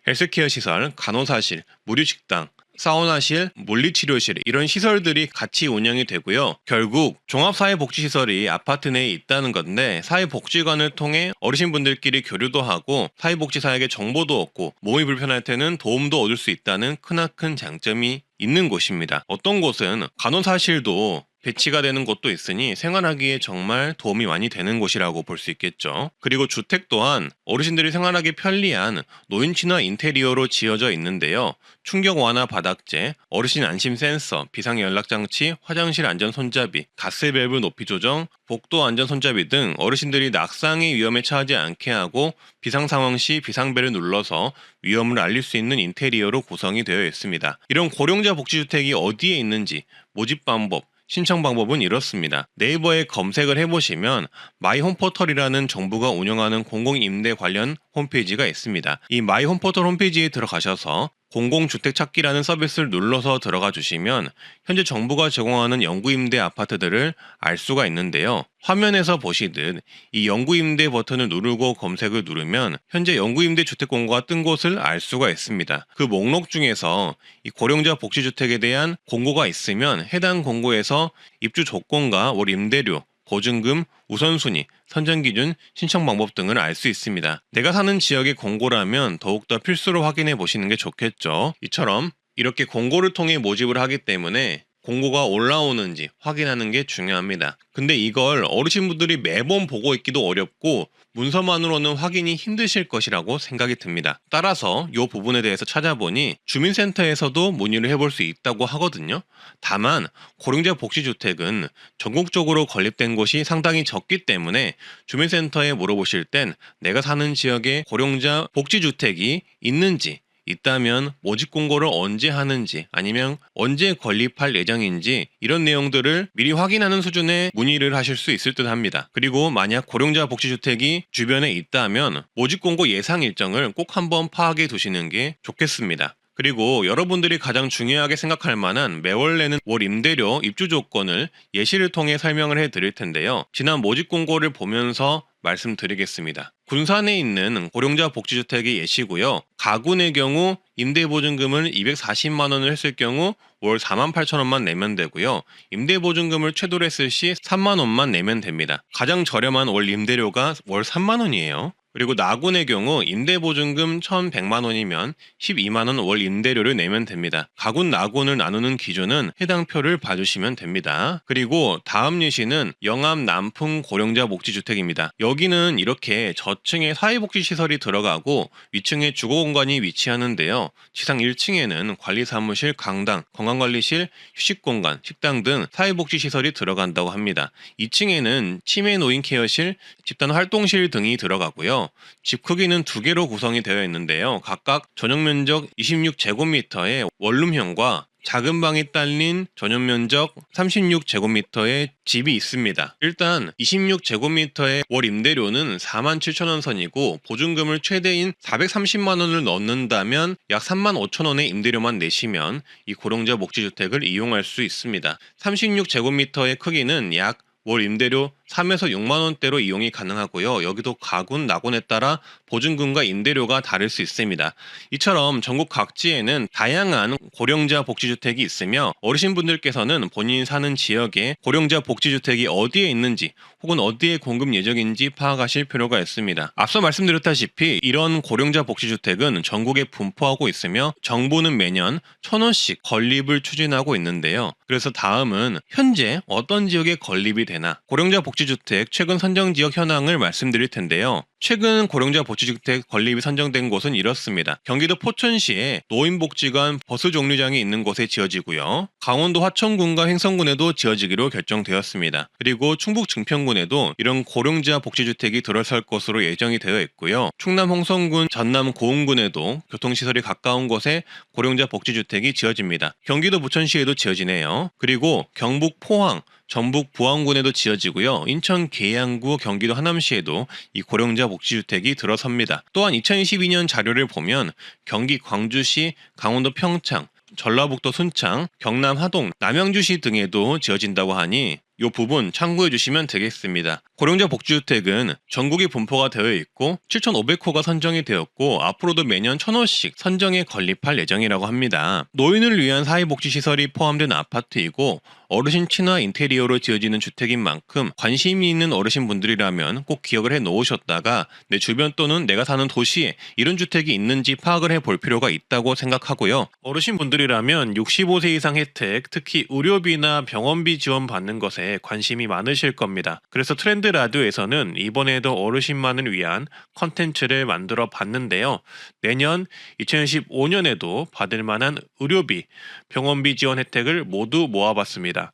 헬스케어 시설, 간호사실, 무료식당, 사우나실, 물리치료실 이런 시설들이 같이 운영이 되고요. 결국 종합사회복지시설이 아파트 내에 있다는 건데 사회복지관을 통해 어르신분들끼리 교류도 하고 사회복지사에게 정보도 얻고 몸이 불편할 때는 도움도 얻을 수 있다는 크나큰 장점이 있는 곳입니다. 어떤 곳은 간호사실도 배치가 되는 곳도 있으니 생활하기에 정말 도움이 많이 되는 곳이라고 볼 수 있겠죠. 그리고 주택 또한 어르신들이 생활하기 편리한 노인 친화 인테리어로 지어져 있는데요. 충격 완화 바닥재, 어르신 안심 센서, 비상 연락 장치, 화장실 안전 손잡이, 가스 밸브 높이 조정, 복도 안전 손잡이 등 어르신들이 낙상의 위험에 처하지 않게 하고 비상 상황 시 비상벨을 눌러서 위험을 알릴 수 있는 인테리어로 구성이 되어 있습니다. 이런 고령자 복지주택이 어디에 있는지 모집 방법, 신청 방법은 이렇습니다. 네이버에 검색을 해보시면 마이홈포털이라는 정부가 운영하는 공공임대 관련 홈페이지가 있습니다. 이 마이홈포털 홈페이지에 들어가셔서 공공주택 찾기라는 서비스를 눌러서 들어가 주시면 현재 정부가 제공하는 영구임대 아파트들을 알 수가 있는데요. 화면에서 보시듯 이 영구임대 버튼을 누르고 검색을 누르면 현재 영구임대 주택 공고가 뜬 곳을 알 수가 있습니다. 그 목록 중에서 이 고령자 복지주택에 대한 공고가 있으면 해당 공고에서 입주 조건과 월 임대료, 보증금, 우선순위, 선정기준, 신청 방법 등을 알 수 있습니다. 내가 사는 지역의 공고라면 더욱더 필수로 확인해 보시는 게 좋겠죠. 이처럼 이렇게 공고를 통해 모집을 하기 때문에 공고가 올라오는지 확인하는 게 중요합니다. 근데 이걸 어르신분들이 매번 보고 있기도 어렵고 문서만으로는 확인이 힘드실 것이라고 생각이 듭니다. 따라서 이 부분에 대해서 찾아보니 주민센터에서도 문의를 해볼 수 있다고 하거든요. 다만 고령자 복지주택은 전국적으로 건립된 곳이 상당히 적기 때문에 주민센터에 물어보실 땐 내가 사는 지역에 고령자 복지주택이 있는지, 있다면 모집 공고를 언제 하는지 아니면 언제 건립할 예정인지 이런 내용들을 미리 확인하는 수준의 문의를 하실 수 있을 듯 합니다. 그리고 만약 고령자 복지주택이 주변에 있다면 모집 공고 예상 일정을 꼭 한번 파악해 두시는 게 좋겠습니다. 그리고 여러분들이 가장 중요하게 생각할 만한 매월 내는 월 임대료 입주 조건을 예시를 통해 설명을 해 드릴 텐데요. 지난 모집 공고를 보면서 말씀드리겠습니다. 군산에 있는 고령자 복지주택의 예시고요. 가군의 경우 임대보증금을 240만 원을 했을 경우 월 4만 8천 원만 내면 되고요. 임대보증금을 최대로 했을 시 3만 원만 내면 됩니다. 가장 저렴한 월 임대료가 월 3만 원이에요. 그리고 나군의 경우 임대보증금 1,100만 원이면 12만 원 월 임대료를 내면 됩니다. 가군, 나군을 나누는 기준은 해당 표를 봐주시면 됩니다. 그리고 다음 예시는 영암 남풍 고령자 복지주택입니다. 여기는 이렇게 저층에 사회복지시설이 들어가고 위층에 주거공간이 위치하는데요. 지상 1층에는 관리사무실, 강당, 건강관리실, 휴식공간, 식당 등 사회복지시설이 들어간다고 합니다. 2층에는 치매 노인케어실, 집단활동실 등이 들어가고요. 집 크기는 두 개로 구성이 되어 있는데요. 각각 전용 면적 26제곱미터의 원룸형과 작은 방이 딸린 전용 면적 36제곱미터의 집이 있습니다. 일단 26제곱미터의 월 임대료는 47,000원 선이고 보증금을 최대인 430만 원을 넣는다면 약 35,000원의 임대료만 내시면 이 고령자 복지주택을 이용할 수 있습니다. 36제곱미터의 크기는 약 월 임대료 3에서 6만 원대로 이용이 가능하고요. 여기도 가군, 나군에 따라 보증금과 임대료가 다를 수 있습니다. 이처럼 전국 각지에는 다양한 고령자 복지주택이 있으며 어르신분들께서는 본인이 사는 지역에 고령자 복지주택이 어디에 있는지 혹은 어디에 공급 예정인지 파악하실 필요가 있습니다. 앞서 말씀드렸다시피 이런 고령자 복지주택은 전국에 분포하고 있으며 정부는 매년 1,000원씩 건립을 추진하고 있는데요. 그래서 다음은 현재 어떤 지역에 건립이 되나 고령자 복지주택 최근 선정 지역 현황을 말씀드릴 텐데요. 최근 고령자 복지주택 건립이 선정된 곳은 이렇습니다. 경기도 포천시에 노인복지관 버스종류장이 있는 곳에 지어지고요. 강원도 화천군과 횡성군에도 지어지기로 결정되었습니다. 그리고 충북 증평군에도 이런 고령자 복지주택이 들어설 것으로 예정이 되어 있고요. 충남 홍성군, 전남 고흥군에도 교통시설이 가까운 곳에 고령자 복지주택이 지어집니다. 경기도 부천시에도 지어지네요. 그리고 경북 포항, 전북 부안군에도 지어지고요. 인천 계양구, 경기도 하남시에도 이 고령자 복지주택이 들어섭니다. 또한 2022년 자료를 보면 경기 광주시, 강원도 평창, 전라북도 순창, 경남 하동, 남양주시 등에도 지어진다고 하니 이 부분 참고해 주시면 되겠습니다. 고령자 복지주택은 전국에 분포가 되어 있고 7,500호가 선정이 되었고 앞으로도 매년 1,000호씩 선정에 건립할 예정이라고 합니다. 노인을 위한 사회복지시설이 포함된 아파트이고 어르신 친화 인테리어로 지어지는 주택인 만큼 관심이 있는 어르신분들이라면 꼭 기억을 해 놓으셨다가 내 주변 또는 내가 사는 도시에 이런 주택이 있는지 파악을 해 볼 필요가 있다고 생각하고요. 어르신분들이라면 65세 이상 혜택, 특히 의료비나 병원비 지원 받는 것에 관심이 많으실 겁니다. 그래서 트렌드 라디오에서는 이번에도 어르신만을 위한 컨텐츠를 만들어 봤는데요. 내년 2015년에도 받을 만한 의료비, 병원비 지원 혜택을 모두 모아봤습니다.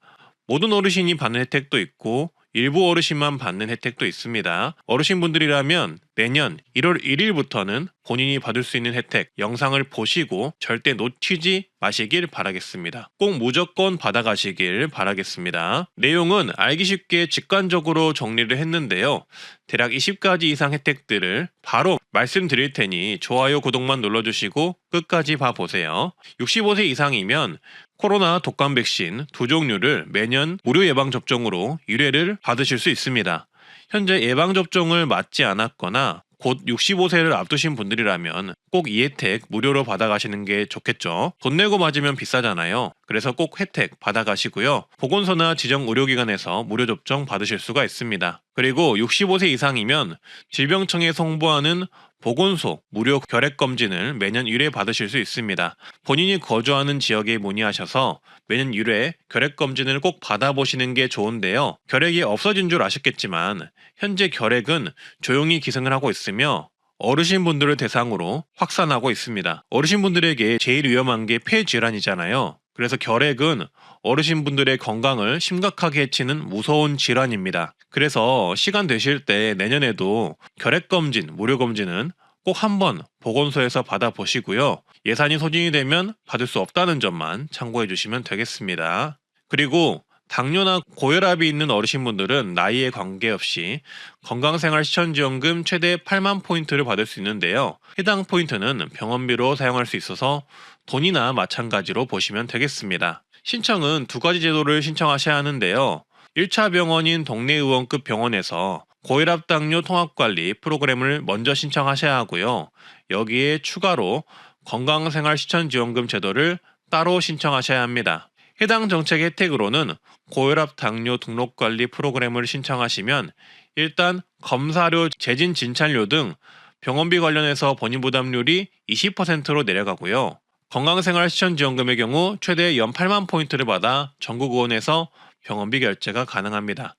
모든 어르신이 받는 혜택도 있고 일부 어르신만 받는 혜택도 있습니다. 어르신분들이라면 내년 1월 1일부터는 본인이 받을 수 있는 혜택 영상을 보시고 절대 놓치지 마시길 바라겠습니다. 꼭 무조건 받아가시길 바라겠습니다. 내용은 알기 쉽게 직관적으로 정리를 했는데요. 대략 20가지 이상 혜택들을 바로 말씀드릴 테니 좋아요, 구독만 눌러주시고 끝까지 봐보세요. 65세 이상이면 코로나 독감 백신 2종류를 매년 무료 예방접종으로 1회를 받으실 수 있습니다. 현재 예방접종을 맞지 않았거나 곧 65세를 앞두신 분들이라면 꼭 이 혜택 무료로 받아가시는 게 좋겠죠. 돈 내고 맞으면 비싸잖아요. 그래서 꼭 혜택 받아가시고요. 보건소나 지정 의료기관에서 무료 접종 받으실 수가 있습니다. 그리고 65세 이상이면 질병청에 송부하는 보건소 무료 결핵검진을 매년 1회 받으실 수 있습니다. 본인이 거주하는 지역에 문의하셔서 매년 1회 결핵검진을 꼭 받아보시는 게 좋은데요. 결핵이 없어진 줄 아셨겠지만 현재 결핵은 조용히 기승을 하고 있으며 어르신분들을 대상으로 확산하고 있습니다. 어르신분들에게 제일 위험한 게 폐질환이잖아요. 그래서 결핵은 어르신분들의 건강을 심각하게 해치는 무서운 질환입니다. 그래서 시간 되실 때 내년에도 결핵검진, 무료검진은 꼭 한번 보건소에서 받아보시고요. 예산이 소진이 되면 받을 수 없다는 점만 참고해 주시면 되겠습니다. 그리고 당뇨나 고혈압이 있는 어르신분들은 나이에 관계없이 건강생활 실천지원금 최대 8만 포인트를 받을 수 있는데요. 해당 포인트는 병원비로 사용할 수 있어서 돈이나 마찬가지로 보시면 되겠습니다. 신청은 두 가지 제도를 신청하셔야 하는데요. 1차 병원인 동네 의원급 병원에서 고혈압 당뇨 통합관리 프로그램을 먼저 신청하셔야 하고요. 여기에 추가로 건강생활실천지원금 제도를 따로 신청하셔야 합니다. 해당 정책 혜택으로는 고혈압 당뇨 등록관리 프로그램을 신청하시면 일단 검사료, 재진 진찰료 등 병원비 관련해서 본인 부담률이 20%로 내려가고요. 건강생활실천지원금의 경우 최대 연 8만 포인트를 받아 전국 의원에서 병원비 결제가 가능합니다.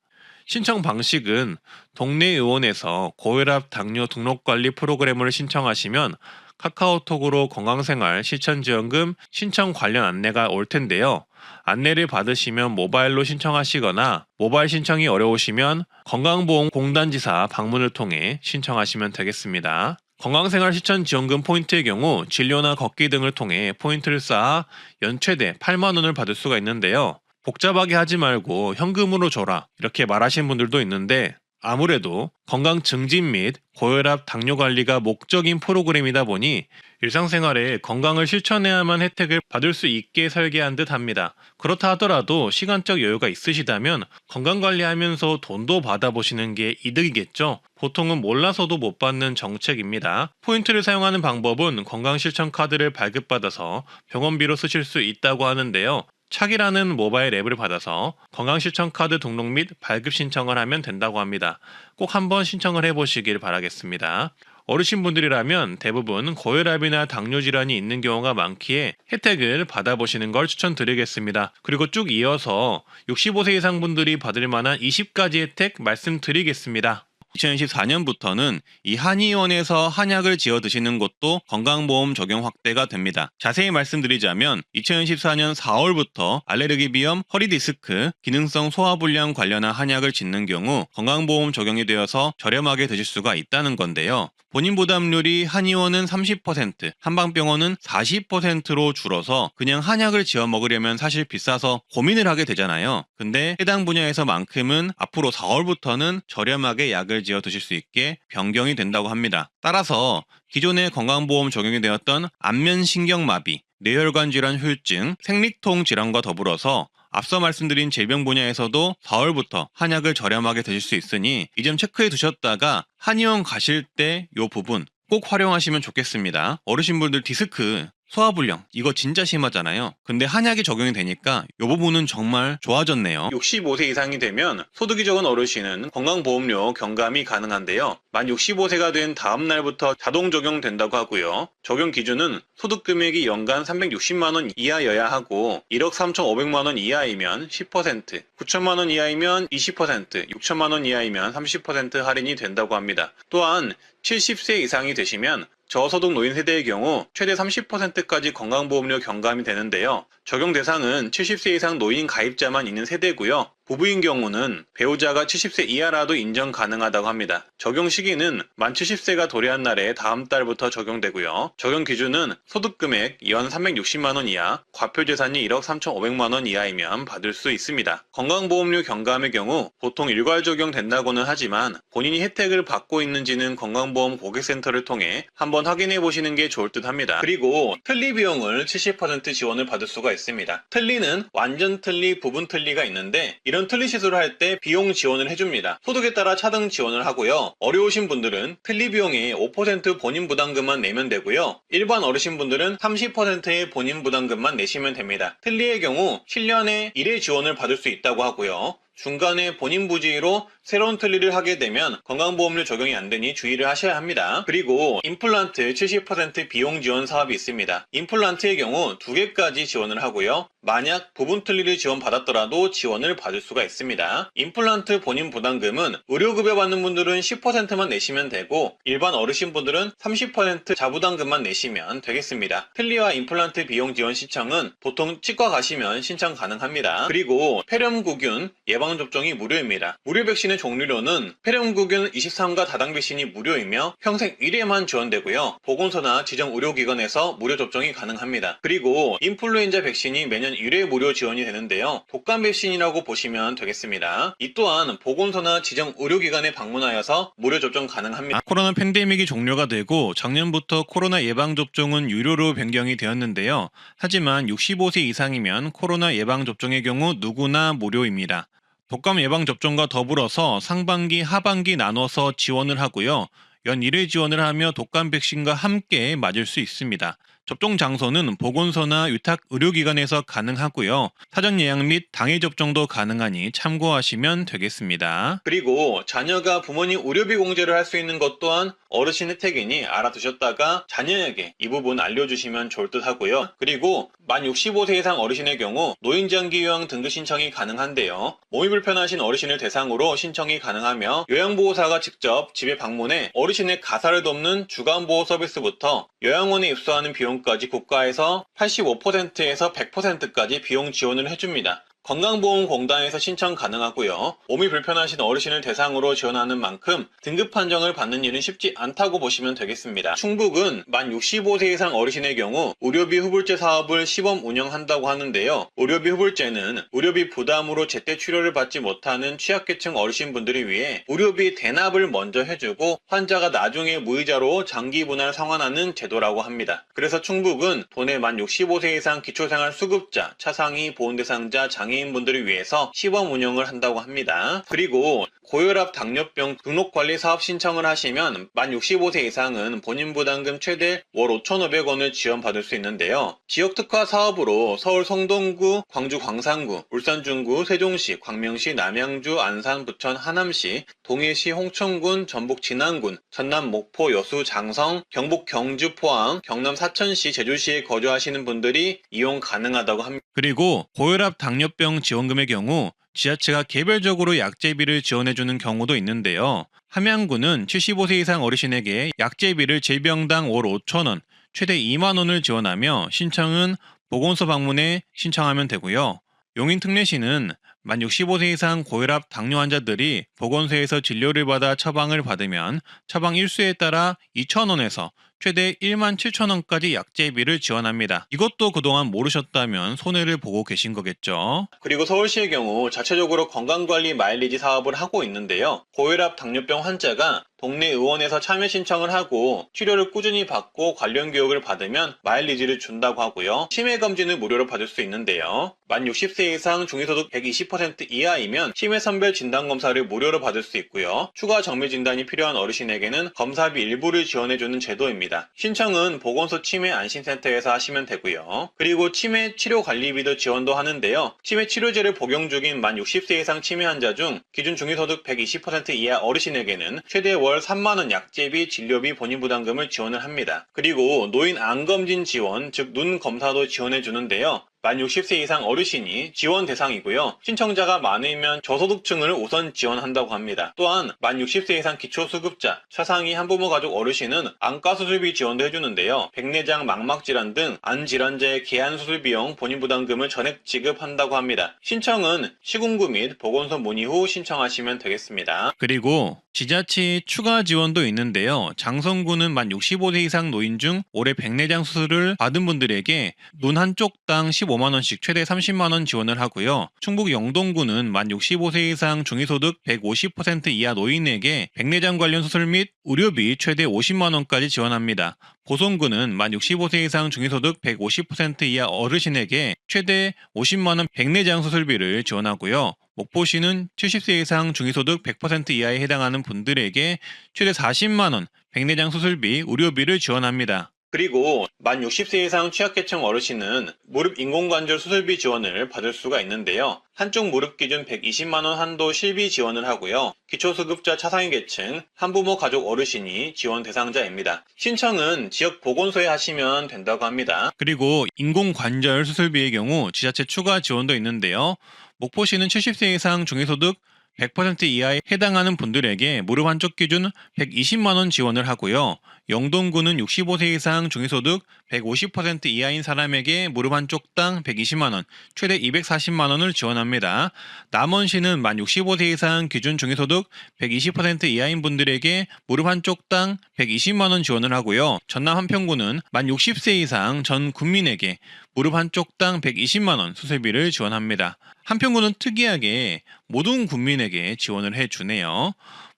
신청 방식은 동네 의원에서 고혈압 당뇨 등록관리 프로그램을 신청하시면 카카오톡으로 건강생활 실천지원금 신청 관련 안내가 올 텐데요. 안내를 받으시면 모바일로 신청하시거나 모바일 신청이 어려우시면 건강보험공단지사 방문을 통해 신청하시면 되겠습니다. 건강생활 실천지원금 포인트의 경우 진료나 걷기 등을 통해 포인트를 쌓아 연 최대 8만 원을 받을 수가 있는데요. 복잡하게 하지 말고 현금으로 줘라 이렇게 말하시는 분들도 있는데 아무래도 건강 증진 및 고혈압 당뇨 관리가 목적인 프로그램이다 보니 일상생활에 건강을 실천해야만 혜택을 받을 수 있게 설계한 듯 합니다. 그렇다 하더라도 시간적 여유가 있으시다면 건강관리하면서 돈도 받아보시는 게 이득이겠죠. 보통은 몰라서도 못 받는 정책입니다. 포인트를 사용하는 방법은 건강실천카드를 발급받아서 병원비로 쓰실 수 있다고 하는데요. 착이라는 모바일 앱을 받아서 건강실천카드 등록 및 발급 신청을 하면 된다고 합니다. 꼭 한번 신청을 해보시길 바라겠습니다. 어르신분들이라면 대부분 고혈압이나 당뇨 질환이 있는 경우가 많기에 혜택을 받아보시는 걸 추천드리겠습니다. 그리고 쭉 이어서 65세 이상 분들이 받을 만한 20가지 혜택 말씀드리겠습니다. 2024년부터는 이 한의원에서 한약을 지어 드시는 것도 건강보험 적용 확대가 됩니다. 자세히 말씀드리자면 2014년 4월부터 알레르기 비염, 허리 디스크, 기능성 소화불량 관련한 한약을 짓는 경우 건강보험 적용이 되어서 저렴하게 드실 수가 있다는 건데요. 본인 부담률이 한의원은 30%, 한방병원은 40%로 줄어서 그냥 한약을 지어 먹으려면 사실 비싸서 고민을 하게 되잖아요. 근데 해당 분야에서만큼은 앞으로 4월부터는 저렴하게 약을 지어 드실 수 있게 변경이 된다고 합니다. 따라서 기존의 건강보험 적용이 되었던 안면신경마비, 뇌혈관 질환 후유증, 생리통 질환과 더불어서 앞서 말씀드린 질병 분야에서도 4월부터 한약을 저렴하게 드실 수 있으니 이 점 체크해 두셨다가 한의원 가실 때 이 부분 꼭 활용하시면 좋겠습니다. 어르신분들 디스크, 소화불량 이거 진짜 심하잖아요. 근데 한약이 적용이 되니까 이 부분은 정말 좋아졌네요. 65세 이상이 되면 소득이 적은 어르신은 건강보험료 경감이 가능한데요. 만 65세가 된 다음 날부터 자동 적용된다고 하고요. 적용 기준은 소득 금액이 연간 360만 원 이하여야 하고 1억 3,500만 원 이하이면 10%, 9천만 원 이하이면 20%, 6천만 원 이하이면 30% 할인이 된다고 합니다. 또한 70세 이상이 되시면 저소득 노인 세대의 경우 최대 30%까지 건강보험료 경감이 되는데요. 적용 대상은 70세 이상 노인 가입자만 있는 세대고요. 부부인 경우는 배우자가 70세 이하라도 인정 가능하다고 합니다. 적용 시기는 만 70세가 도래한 날에 다음 달부터 적용되고요. 적용 기준은 소득금액 연 360만 원 이하, 과표재산이 1억 3,500만 원 이하이면 받을 수 있습니다. 건강보험료 경감의 경우 보통 일괄 적용된다고는 하지만 본인이 혜택을 받고 있는지는 건강보험 고객센터를 통해 한번 확인해 보시는 게 좋을 듯 합니다. 그리고 틀니 비용을 70% 지원을 받을 수가 있습니다. 틀니는 완전 틀니, 부분 틀니가 있는데 이런 틀니 시술을 할 때 비용 지원을 해줍니다. 소득에 따라 차등 지원을 하고요. 어려우신 분들은 틀니 비용의 5% 본인 부담금만 내면 되고요. 일반 어르신 분들은 30%의 본인 부담금만 내시면 됩니다. 틀니의 경우 7년에 1회 지원을 받을 수 있다고 하고요. 중간에 본인 부지로 새로운 틀니를 하게 되면 건강보험료 적용이 안 되니 주의를 하셔야 합니다. 그리고 임플란트 70% 비용 지원 사업이 있습니다. 임플란트의 경우 2개까지 지원을 하고요. 만약 부분 틀니를 지원받았더라도 지원을 받을 수가 있습니다. 임플란트 본인 부담금은 의료급여 받는 분들은 10%만 내시면 되고 일반 어르신분들은 30% 자부담금만 내시면 되겠습니다. 틀니와 임플란트 비용 지원 신청은 보통 치과 가시면 신청 가능합니다. 그리고 폐렴구균 예방접종이 무료입니다. 무료 백신의 종류로는 폐렴구균 23가 다당 백신이 무료이며 평생 1회만 지원되고요. 보건소나 지정 의료기관에서 무료 접종이 가능합니다. 그리고 인플루엔자 백신이 매년 1회 무료 지원이 되는데요. 독감 백신이라고 보시면 되겠습니다. 이 또한 보건소나 지정 의료기관에 방문하여서 무료 접종 가능합니다. 코로나 팬데믹이 종료가 되고 작년부터 코로나 예방접종은 유료로 변경이 되었는데요. 하지만 65세 이상이면 코로나 예방접종의 경우 누구나 무료입니다. 독감 예방접종과 더불어서 상반기, 하반기 나눠서 지원을 하고요. 연 1회 지원을 하며 독감 백신과 함께 맞을 수 있습니다. 접종 장소는 보건소나 위탁 의료기관에서 가능하고요. 사전 예약 및 당일 접종도 가능하니 참고하시면 되겠습니다. 그리고 자녀가 부모님 의료비 공제를 할 수 있는 것 또한 어르신 혜택이니 알아두셨다가 자녀에게 이 부분 알려주시면 좋을 듯 하고요. 그리고 만 65세 이상 어르신의 경우 노인장기요양 등급 신청이 가능한데요. 몸이 불편하신 어르신을 대상으로 신청이 가능하며 요양보호사가 직접 집에 방문해 어르신의 가사를 돕는 주간보호 서비스부터 요양원에 입소하는 비용까지 국가에서 85%에서 100%까지 비용 지원을 해줍니다. 건강보험공단에서 신청 가능하고요. 몸이 불편하신 어르신을 대상으로 지원하는 만큼 등급 판정을 받는 일은 쉽지 않다고 보시면 되겠습니다. 충북은 만 65세 이상 어르신의 경우 의료비 후불제 사업을 시범 운영한다고 하는데요. 의료비 후불제는 의료비 부담으로 제때 치료를 받지 못하는 취약계층 어르신분들을 위해 의료비 대납을 먼저 해주고 환자가 나중에 무이자로 장기 분할 상환하는 제도라고 합니다. 그래서 충북은 도내 만 65세 이상 기초생활수급자, 차상위 보훈대상자, 장애인분들을 위해서 시범 운영을 한다고 합니다. 그리고 고혈압 당뇨병 등록관리 사업 신청을 하시면 만 65세 이상은 본인 부담금 최대 월 5,500원을 지원받을 수 있는데요. 지역특화 사업으로 서울 성동구, 광주 광산구, 울산 중구, 세종시, 광명시, 남양주, 안산, 부천, 하남시, 동해시, 홍천군, 전북 진안군, 전남 목포, 여수, 장성, 경북 경주, 포항, 경남 사천시, 제주시에 거주하시는 분들이 이용 가능하다고 합니다. 그리고 고혈압 당뇨병 지원금의 경우 지자체가 개별적으로 약제비를 지원해주는 경우도 있는데요. 함양구는 75세 이상 어르신에게 약제비를 질병당 월 5,000원, 최대 2만 원을 지원하며 신청은 보건소 방문해 신청하면 되고요. 용인 특례시는 만 65세 이상 고혈압 당뇨 환자들이 보건소에서 진료를 받아 처방을 받으면 처방 일수에 따라 2,000원에서 최대 17,000원까지 약제비를 지원합니다. 이것도 그동안 모르셨다면 손해를 보고 계신 거겠죠. 그리고 서울시의 경우 자체적으로 건강관리 마일리지 사업을 하고 있는데요. 고혈압 당뇨병 환자가 동네 의원에서 참여 신청을 하고 치료를 꾸준히 받고 관련 교육을 받으면 마일리지를 준다고 하고요. 치매 검진을 무료로 받을 수 있는데요. 만 60세 이상 중위소득 120% 이하이면 치매 선별 진단 검사를 무료로 받을 수 있고요. 추가 정밀 진단이 필요한 어르신에게는 검사비 일부를 지원해주는 제도입니다. 신청은 보건소 치매 안심센터에서 하시면 되고요. 그리고 치매 치료 관리비도 지원도 하는데요. 치매 치료제를 복용 중인 만 60세 이상 치매 환자 중 기준 중위소득 120% 이하 어르신에게는 최대 월 3만원 약제비, 진료비, 본인 부담금을 지원을 합니다. 그리고 노인 암검진 지원, 즉 눈 검사도 지원해 주는데요. 만 60세 이상 어르신이 지원 대상이고요. 신청자가 많으면 저소득층을 우선 지원한다고 합니다. 또한 만 60세 이상 기초수급자, 차상위 한부모 가족 어르신은 안과수술비 지원도 해주는데요. 백내장, 망막질환 등 안질환자의 개안수술 비용 본인 부담금을 전액 지급한다고 합니다. 신청은 시군구 및 보건소 문의 후 신청하시면 되겠습니다. 그리고 지자체의 추가 지원도 있는데요. 장성구는 만 65세 이상 노인 중 올해 백내장 수술을 받은 분들에게 눈 한쪽당 15만원씩 최대 30만원 지원을 하고요. 충북 영동구는 만 65세 이상 중위소득 150% 이하 노인에게 백내장 관련 수술 및 의료비 최대 50만원까지 지원합니다. 보성구는 만 65세 이상 중위소득 150% 이하 어르신에게 최대 50만원 백내장 수술비를 지원하고요. 목포시는 70세 이상 중위소득 100% 이하에 해당하는 분들에게 최대 40만원 백내장 수술비, 의료비를 지원합니다. 그리고 만 60세 이상 취약계층 어르신은 무릎 인공관절 수술비 지원을 받을 수가 있는데요. 한쪽 무릎 기준 120만원 한도 실비 지원을 하고요. 기초수급자 차상위 계층, 한부모 가족 어르신이 지원 대상자입니다. 신청은 지역 보건소에 하시면 된다고 합니다. 그리고 인공관절 수술비의 경우 지자체 추가 지원도 있는데요. 목포시는 70세 이상 중위소득 100% 이하에 해당하는 분들에게 무릎 한쪽 기준 120만원 지원을 하고요. 영동구는 65세 이상 중위소득 150% 이하인 사람에게 무릎 한쪽당 120만원, 최대 240만원을 지원합니다. 남원시는 만 65세 이상 기준 중위소득 120% 이하인 분들에게 무릎 한쪽당 120만원 지원을 하고요. 전남 한평구는 만 60세 이상 전 국민에게 무릎 한쪽당 120만원 수술비를 지원합니다. 한평구는 특이하게 모든 국민에게 지원을 해주네요.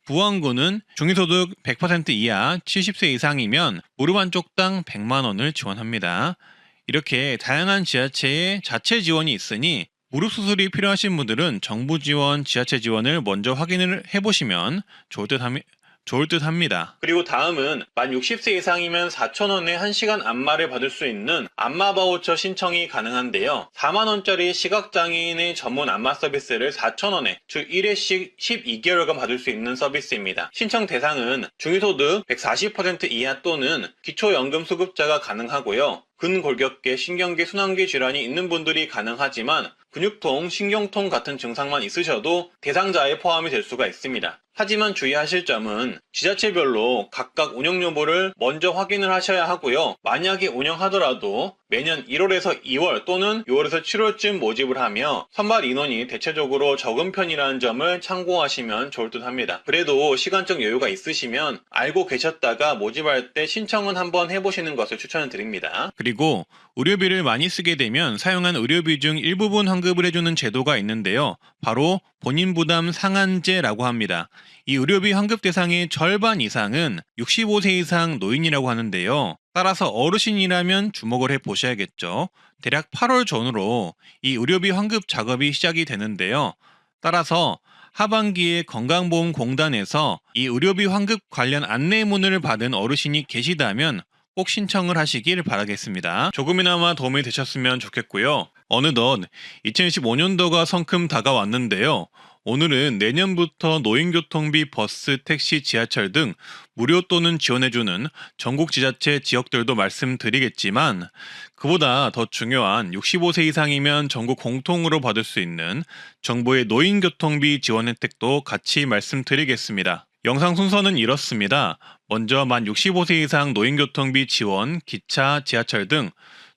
부안구는 중위소득 100% 이하 70세 이상이면 무릎 한쪽당 100만원을 지원합니다. 이렇게 다양한 지자체의 자체 지원이 있으니 무릎 수술이 필요하신 분들은 정부 지원, 지자체 지원을 먼저 확인을 해보시면 좋을 듯 합니다. 그리고 다음은 만 60세 이상이면 4,000원에 1시간 안마를 받을 수 있는 안마 바우처 신청이 가능한데요. 4만원짜리 시각장애인의 전문 안마 서비스를 4,000원에 주 1회씩 12개월간 받을 수 있는 서비스입니다. 신청 대상은 중위소득 140% 이하 또는 기초연금 수급자가 가능하고요. 근골격계, 신경계, 순환계 질환이 있는 분들이 가능하지만 근육통, 신경통 같은 증상만 있으셔도 대상자에 포함이 될 수가 있습니다. 하지만 주의하실 점은 지자체별로 각각 운영 여부를 먼저 확인을 하셔야 하고요. 만약에 운영하더라도 매년 1월에서 2월 또는 6월에서 7월쯤 모집을 하며 선발 인원이 대체적으로 적은 편이라는 점을 참고하시면 좋을 듯 합니다. 그래도 시간적 여유가 있으시면 알고 계셨다가 모집할 때 신청은 한번 해보시는 것을 추천을 드립니다. 그리고 의료비를 많이 쓰게 되면 사용한 의료비 중 일부분 환급을 해주는 제도가 있는데요. 바로 본인 부담 상한제라고 합니다. 이 의료비 환급 대상의 절반 이상은 65세 이상 노인이라고 하는데요. 따라서 어르신이라면 주목을 해보셔야겠죠. 대략 8월 전후로 이 의료비 환급 작업이 시작이 되는데요. 따라서 하반기에 건강보험공단에서 이 의료비 환급 관련 안내문을 받은 어르신이 계시다면 꼭 신청을 하시길 바라겠습니다. 조금이나마 도움이 되셨으면 좋겠고요. 어느덧 2015년도가 성큼 다가왔는데요. 오늘은 내년부터 노인교통비, 버스, 택시, 지하철 등 무료 또는 지원해주는 전국 지자체 지역들도 말씀드리겠지만 그보다 더 중요한 65세 이상이면 전국 공통으로 받을 수 있는 정부의 노인교통비 지원 혜택도 같이 말씀드리겠습니다. 영상 순서는 이렇습니다. 먼저 만 65세 이상 노인교통비 지원, 기차, 지하철 등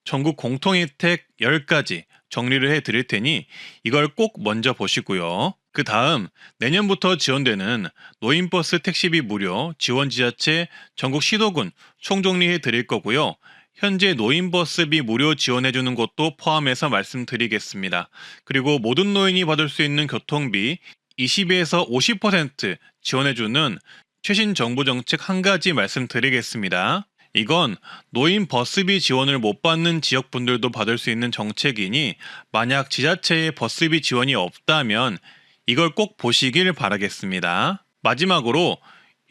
전국 공통혜택 10가지 정리를 해드릴 테니 이걸 꼭 먼저 보시고요. 그 다음 내년부터 지원되는 노인버스 택시비 무료 지원 지자체 전국 시도군 총정리해 드릴 거고요. 현재 노인버스비 무료 지원해주는 곳도 포함해서 말씀드리겠습니다. 그리고 모든 노인이 받을 수 있는 교통비 20에서 50% 지원해주는 최신 정부 정책 한 가지 말씀드리겠습니다. 이건 노인 버스비 지원을 못 받는 지역분들도 받을 수 있는 정책이니 만약 지자체에 버스비 지원이 없다면 이걸 꼭 보시길 바라겠습니다. 마지막으로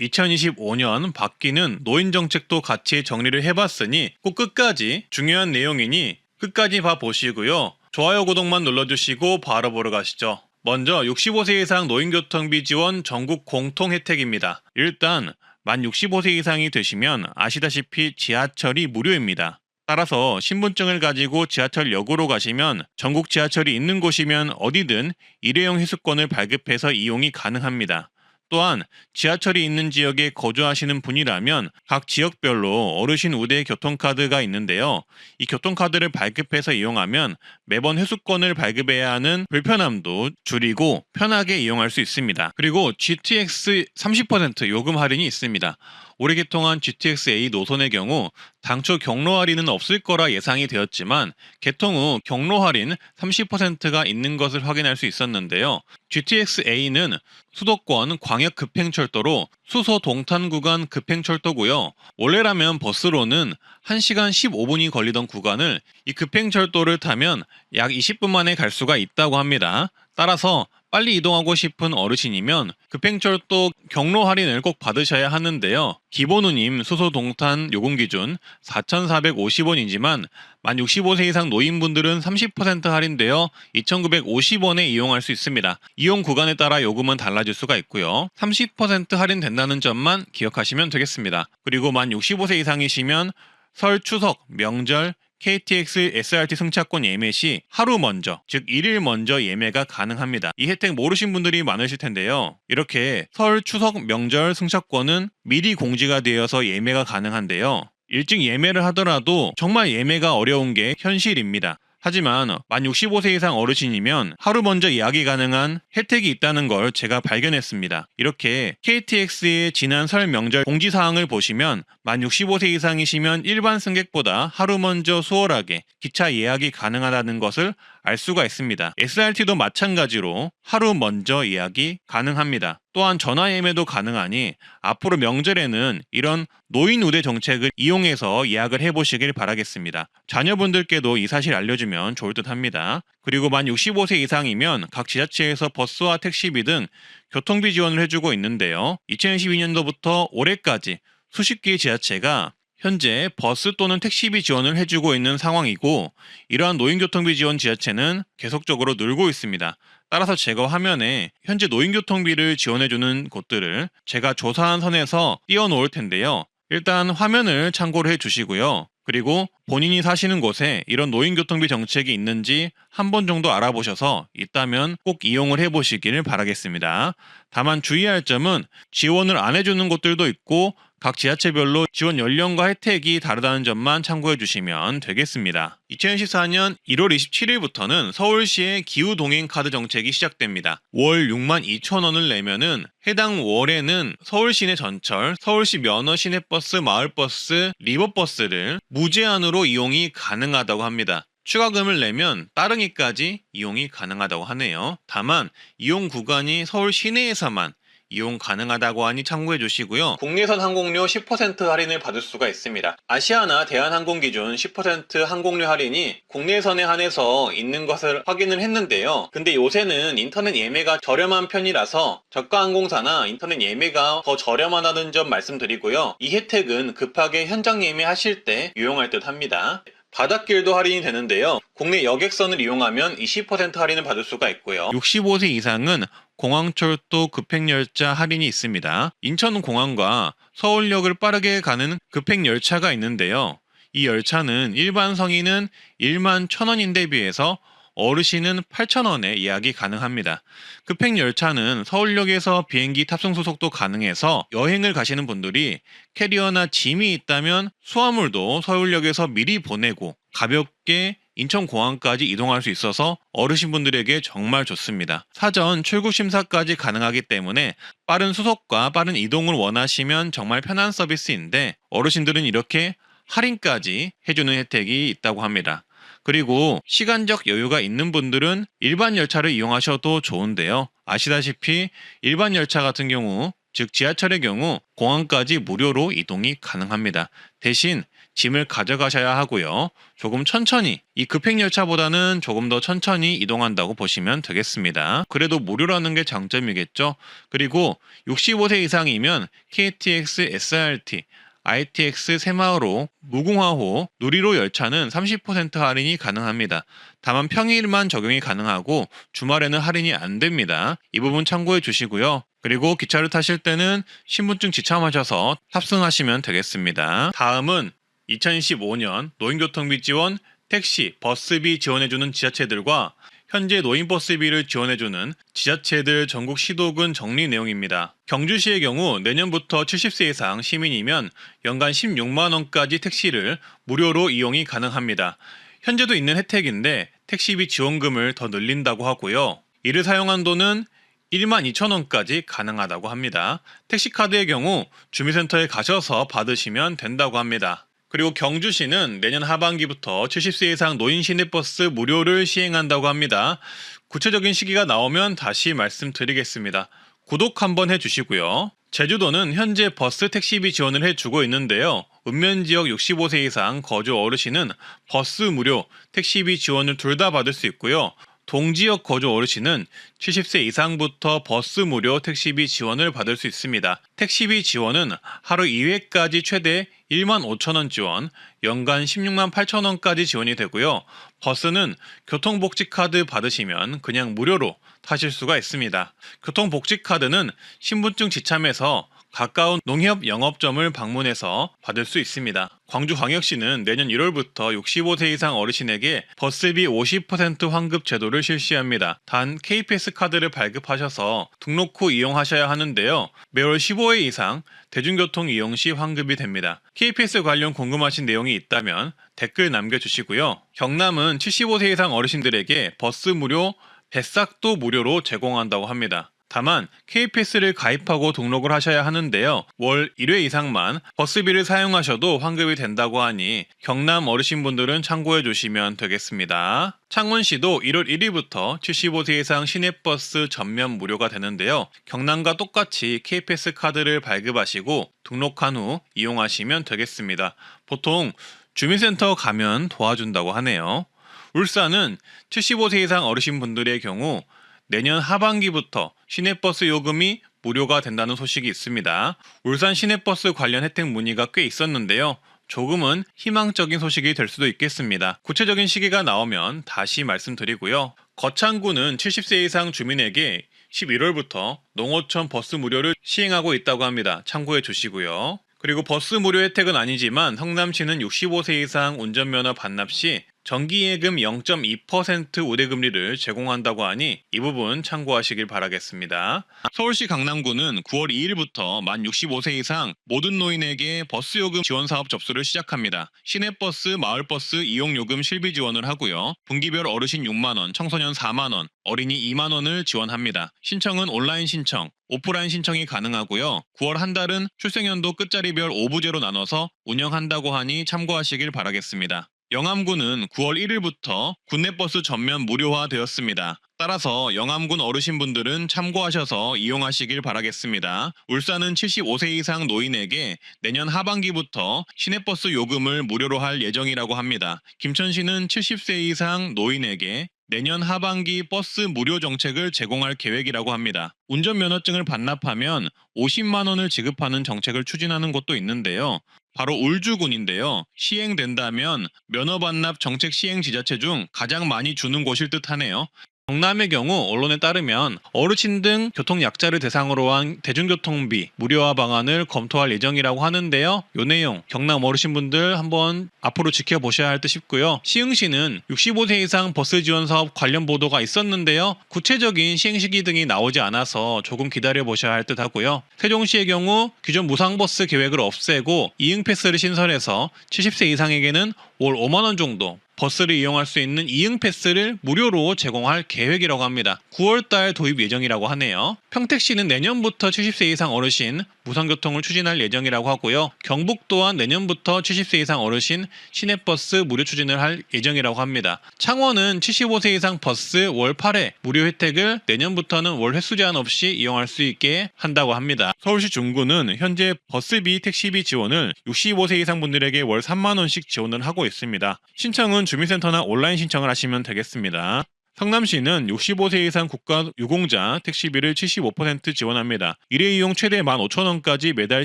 2025년 바뀌는 노인 정책도 같이 정리를 해봤으니 꼭 끝까지 중요한 내용이니 끝까지 봐보시고요. 좋아요, 구독만 눌러주시고 바로 보러 가시죠. 먼저 65세 이상 노인교통비 지원 전국 공통 혜택입니다. 일단 만 65세 이상이 되시면 아시다시피 지하철이 무료입니다. 따라서 신분증을 가지고 지하철역으로 가시면 전국 지하철이 있는 곳이면 어디든 일회용 회수권을 발급해서 이용이 가능합니다. 또한 지하철이 있는 지역에 거주하시는 분이라면 각 지역별로 어르신 우대 교통카드가 있는데요. 이 교통카드를 발급해서 이용하면 매번 회수권을 발급해야 하는 불편함도 줄이고 편하게 이용할 수 있습니다. 그리고 GTX 30% 요금 할인이 있습니다. 올해 개통한 GTX-A 노선의 경우 당초 경로 할인은 없을 거라 예상이 되었지만 개통 후 경로 할인 30%가 있는 것을 확인할 수 있었는데요. GTX-A는 수도권 광역급행철도로 수소 동탄 구간 급행철도고요. 원래라면 버스로는 1시간 15분이 걸리던 구간을 이 급행철도를 타면 약 20분 만에 갈 수가 있다고 합니다. 따라서 빨리 이동하고 싶은 어르신이면 급행철도 경로 할인을 꼭 받으셔야 하는데요. 기본 운임 수소 동탄 요금 기준 4,450원이지만 만 65세 이상 노인분들은 30% 할인되어 2,950원에 이용할 수 있습니다. 이용 구간에 따라 요금은 달라질 수가 있고요. 30% 할인된다는 점만 기억하시면 되겠습니다. 그리고 만 65세 이상이시면 설, 추석, 명절, KTX SRT 승차권 예매 시 하루 먼저, 즉 1일 먼저 예매가 가능합니다. 이 혜택 모르신 분들이 많으실 텐데요. 이렇게 설, 추석, 명절 승차권은 미리 공지가 되어서 예매가 가능한데요. 일찍 예매를 하더라도 정말 예매가 어려운 게 현실입니다. 하지만 만 65세 이상 어르신이면 하루 먼저 예약이 가능한 혜택이 있다는 걸 제가 발견했습니다. 이렇게 KTX의 지난 설 명절 공지사항을 보시면 만 65세 이상이시면 일반 승객보다 하루 먼저 수월하게 기차 예약이 가능하다는 것을 알 수가 있습니다. SRT도 마찬가지로 하루 먼저 예약이 가능합니다. 또한 전화 예매도 가능하니 앞으로 명절에는 이런 노인 우대 정책을 이용해서 예약을 해보시길 바라겠습니다. 자녀분들께도 이 사실 알려주면 좋을 듯 합니다. 그리고 만 65세 이상이면 각 지자체에서 버스와 택시비 등 교통비 지원을 해주고 있는데요. 2012년도부터 올해까지 수십 개의 지자체가 현재 버스 또는 택시비 지원을 해주고 있는 상황이고, 이러한 노인교통비 지원 지자체는 계속적으로 늘고 있습니다. 따라서 제가 화면에 현재 노인교통비를 지원해주는 곳들을 제가 조사한 선에서 띄워놓을 텐데요. 일단 화면을 참고로 해주시고요. 그리고 본인이 사시는 곳에 이런 노인교통비 정책이 있는지 한 번 정도 알아보셔서 있다면 꼭 이용을 해보시기를 바라겠습니다. 다만 주의할 점은 지원을 안 해주는 곳들도 있고 각 지자체별로 지원 연령과 혜택이 다르다는 점만 참고해 주시면 되겠습니다. 2014년 1월 27일부터는 서울시의 기후동행카드 정책이 시작됩니다. 월 62,000원을 내면은 해당 월에는 서울시 내 전철, 서울시 면허 시내버스, 마을버스, 리버버스를 무제한으로 이용이 가능하다고 합니다. 추가금을 내면 따릉이까지 이용이 가능하다고 하네요. 다만 이용 구간이 서울 시내에서만 이용 가능하다고 하니 참고해 주시고요. 국내선 항공료 10% 할인을 받을 수가 있습니다. 아시아나 대한항공 기준 10% 항공료 할인이 국내선에 한해서 있는 것을 확인을 했는데요. 근데 요새는 인터넷 예매가 저렴한 편이라서 저가 항공사나 인터넷 예매가 더 저렴하다는 점 말씀드리고요. 이 혜택은 급하게 현장 예매하실 때 유용할 듯 합니다. 바닷길도 할인이 되는데요. 국내 여객선을 이용하면 20% 할인을 받을 수가 있고요. 65세 이상은 공항철도 급행열차 할인이 있습니다. 인천공항과 서울역을 빠르게 가는 급행열차가 있는데요. 이 열차는 일반 성인은 11,000원인데 비해서 어르신은 8,000원에 예약이 가능합니다. 급행열차는 서울역에서 비행기 탑승 소속도 가능해서 여행을 가시는 분들이 캐리어나 짐이 있다면 수화물도 서울역에서 미리 보내고 가볍게 인천공항까지 이동할 수 있어서 어르신분들에게 정말 좋습니다. 사전 출국 심사까지 가능하기 때문에 빠른 수속과 빠른 이동을 원하시면 정말 편한 서비스인데, 어르신들은 이렇게 할인까지 해주는 혜택이 있다고 합니다. 그리고 시간적 여유가 있는 분들은 일반 열차를 이용하셔도 좋은데요. 아시다시피 일반 열차 같은 경우, 즉 지하철의 경우 공항까지 무료로 이동이 가능합니다. 대신 짐을 가져가셔야 하고요. 조금 천천히, 이 급행열차보다는 조금 더 천천히 이동한다고 보시면 되겠습니다. 그래도 무료라는 게 장점이겠죠. 그리고 65세 이상이면 KTX, SRT, ITX 새마을호, 무궁화호, 누리호 열차는 30% 할인이 가능합니다. 다만 평일만 적용이 가능하고 주말에는 할인이 안 됩니다. 이 부분 참고해 주시고요. 그리고 기차를 타실 때는 신분증 지참하셔서 탑승하시면 되겠습니다. 다음은 2015년 노인교통비 지원, 택시, 버스비 지원해주는 지자체들과 현재 노인버스비를 지원해주는 지자체들 전국 시도군 정리 내용입니다. 경주시의 경우 내년부터 70세 이상 시민이면 연간 16만원까지 택시를 무료로 이용이 가능합니다. 현재도 있는 혜택인데 택시비 지원금을 더 늘린다고 하고요. 이를 사용한 돈은 12,000원까지 가능하다고 합니다. 택시카드의 경우 주민센터에 가셔서 받으시면 된다고 합니다. 그리고 경주시는 내년 하반기부터 70세 이상 노인 시내버스 무료를 시행한다고 합니다. 구체적인 시기가 나오면 다시 말씀드리겠습니다. 구독 한번 해주시고요. 제주도는 현재 버스 택시비 지원을 해주고 있는데요. 읍면지역 65세 이상 거주 어르신은 버스 무료, 택시비 지원을 둘 다 받을 수 있고요. 동지역 거주 어르신은 70세 이상부터 버스 무료 택시비 지원을 받을 수 있습니다. 택시비 지원은 하루 2회까지 최대 1만 5천 원 지원, 연간 16만 8천 원까지 지원이 되고요. 버스는 교통복지카드 받으시면 그냥 무료로 타실 수가 있습니다. 교통복지카드는 신분증 지참해서 가까운 농협 영업점을 방문해서 받을 수 있습니다. 광주광역시는 내년 1월부터 65세 이상 어르신에게 버스비 50% 환급 제도를 실시합니다. 단 KPS 카드를 발급하셔서 등록 후 이용하셔야 하는데요. 매월 15회 이상 대중교통 이용 시 환급이 됩니다. KPS 관련 궁금하신 내용이 있다면 댓글 남겨주시고요. 경남은 75세 이상 어르신들에게 버스 무료, 뱃삭도 무료로 제공한다고 합니다. 다만 KPS를 가입하고 등록을 하셔야 하는데요. 월 1회 이상만 버스비를 사용하셔도 환급이 된다고 하니 경남 어르신분들은 참고해 주시면 되겠습니다. 창원시도 1월 1일부터 75세 이상 시내버스 전면 무료가 되는데요. 경남과 똑같이 KPS 카드를 발급하시고 등록한 후 이용하시면 되겠습니다. 보통 주민센터 가면 도와준다고 하네요. 울산은 75세 이상 어르신분들의 경우 내년 하반기부터 시내버스 요금이 무료가 된다는 소식이 있습니다. 울산 시내버스 관련 혜택 문의가 꽤 있었는데요. 조금은 희망적인 소식이 될 수도 있겠습니다. 구체적인 시기가 나오면 다시 말씀드리고요. 거창구는 70세 이상 주민에게 11월부터 농어촌 버스 무료를 시행하고 있다고 합니다. 참고해 주시고요. 그리고 버스 무료 혜택은 아니지만 성남시는 65세 이상 운전면허 반납 시 정기예금 0.2% 우대금리를 제공한다고 하니 이 부분 참고하시길 바라겠습니다. 서울시 강남구는 9월 2일부터 만 65세 이상 모든 노인에게 버스요금 지원사업 접수를 시작합니다. 시내버스, 마을버스 이용요금 실비 지원을 하고요. 분기별 어르신 6만원, 청소년 4만원, 어린이 2만원을 지원합니다. 신청은 온라인 신청, 오프라인 신청이 가능하고요. 9월 한 달은 출생연도 끝자리별 5부제로 나눠서 운영한다고 하니 참고하시길 바라겠습니다. 영암구는 9월 1일부터 국내버스 전면 무료화되었습니다. 따라서 영암군 어르신분들은 참고하셔서 이용하시길 바라겠습니다. 울산은 75세 이상 노인에게 내년 하반기부터 시내버스 요금을 무료로 할 예정이라고 합니다. 김천시는 70세 이상 노인에게 내년 하반기 버스 무료 정책을 제공할 계획이라고 합니다. 운전면허증을 반납하면 50만 원을 지급하는 정책을 추진하는 곳도 있는데요. 바로 울주군인데요. 시행된다면 면허 반납 정책 시행 지자체 중 가장 많이 주는 곳일 듯 하네요. 경남의 경우 언론에 따르면 어르신 등 교통약자를 대상으로 한 대중교통비 무료화 방안을 검토할 예정이라고 하는데요. 이 내용 경남 어르신분들 한번 앞으로 지켜보셔야 할 듯 싶고요. 시흥시는 65세 이상 버스 지원 사업 관련 보도가 있었는데요. 구체적인 시행 시기 등이 나오지 않아서 조금 기다려보셔야 할 듯 하고요. 세종시의 경우 기존 무상버스 계획을 없애고 이응패스를 신설해서 70세 이상에게는 월 5만 원 정도 버스를 이용할 수 있는 이응패스를 무료로 제공할 계획이라고 합니다. 9월달 도입 예정이라고 하네요. 평택시는 내년부터 70세 이상 어르신 무상교통을 추진할 예정이라고 하고요. 경북 또한 내년부터 70세 이상 어르신 시내버스 무료 추진을 할 예정이라고 합니다. 창원은 75세 이상 버스 월 8회 무료 혜택을 내년부터는 월 횟수 제한 없이 이용할 수 있게 한다고 합니다. 서울시 중구는 현재 버스비, 택시비 지원을 65세 이상 분들에게 월 3만 원씩 지원을 하고 있습니다. 신청은 주민센터나 온라인 신청을 하시면 되겠습니다. 성남시는 65세 이상 국가 유공자 택시비를 75% 지원합니다. 1회 이용 최대 15,000원까지 매달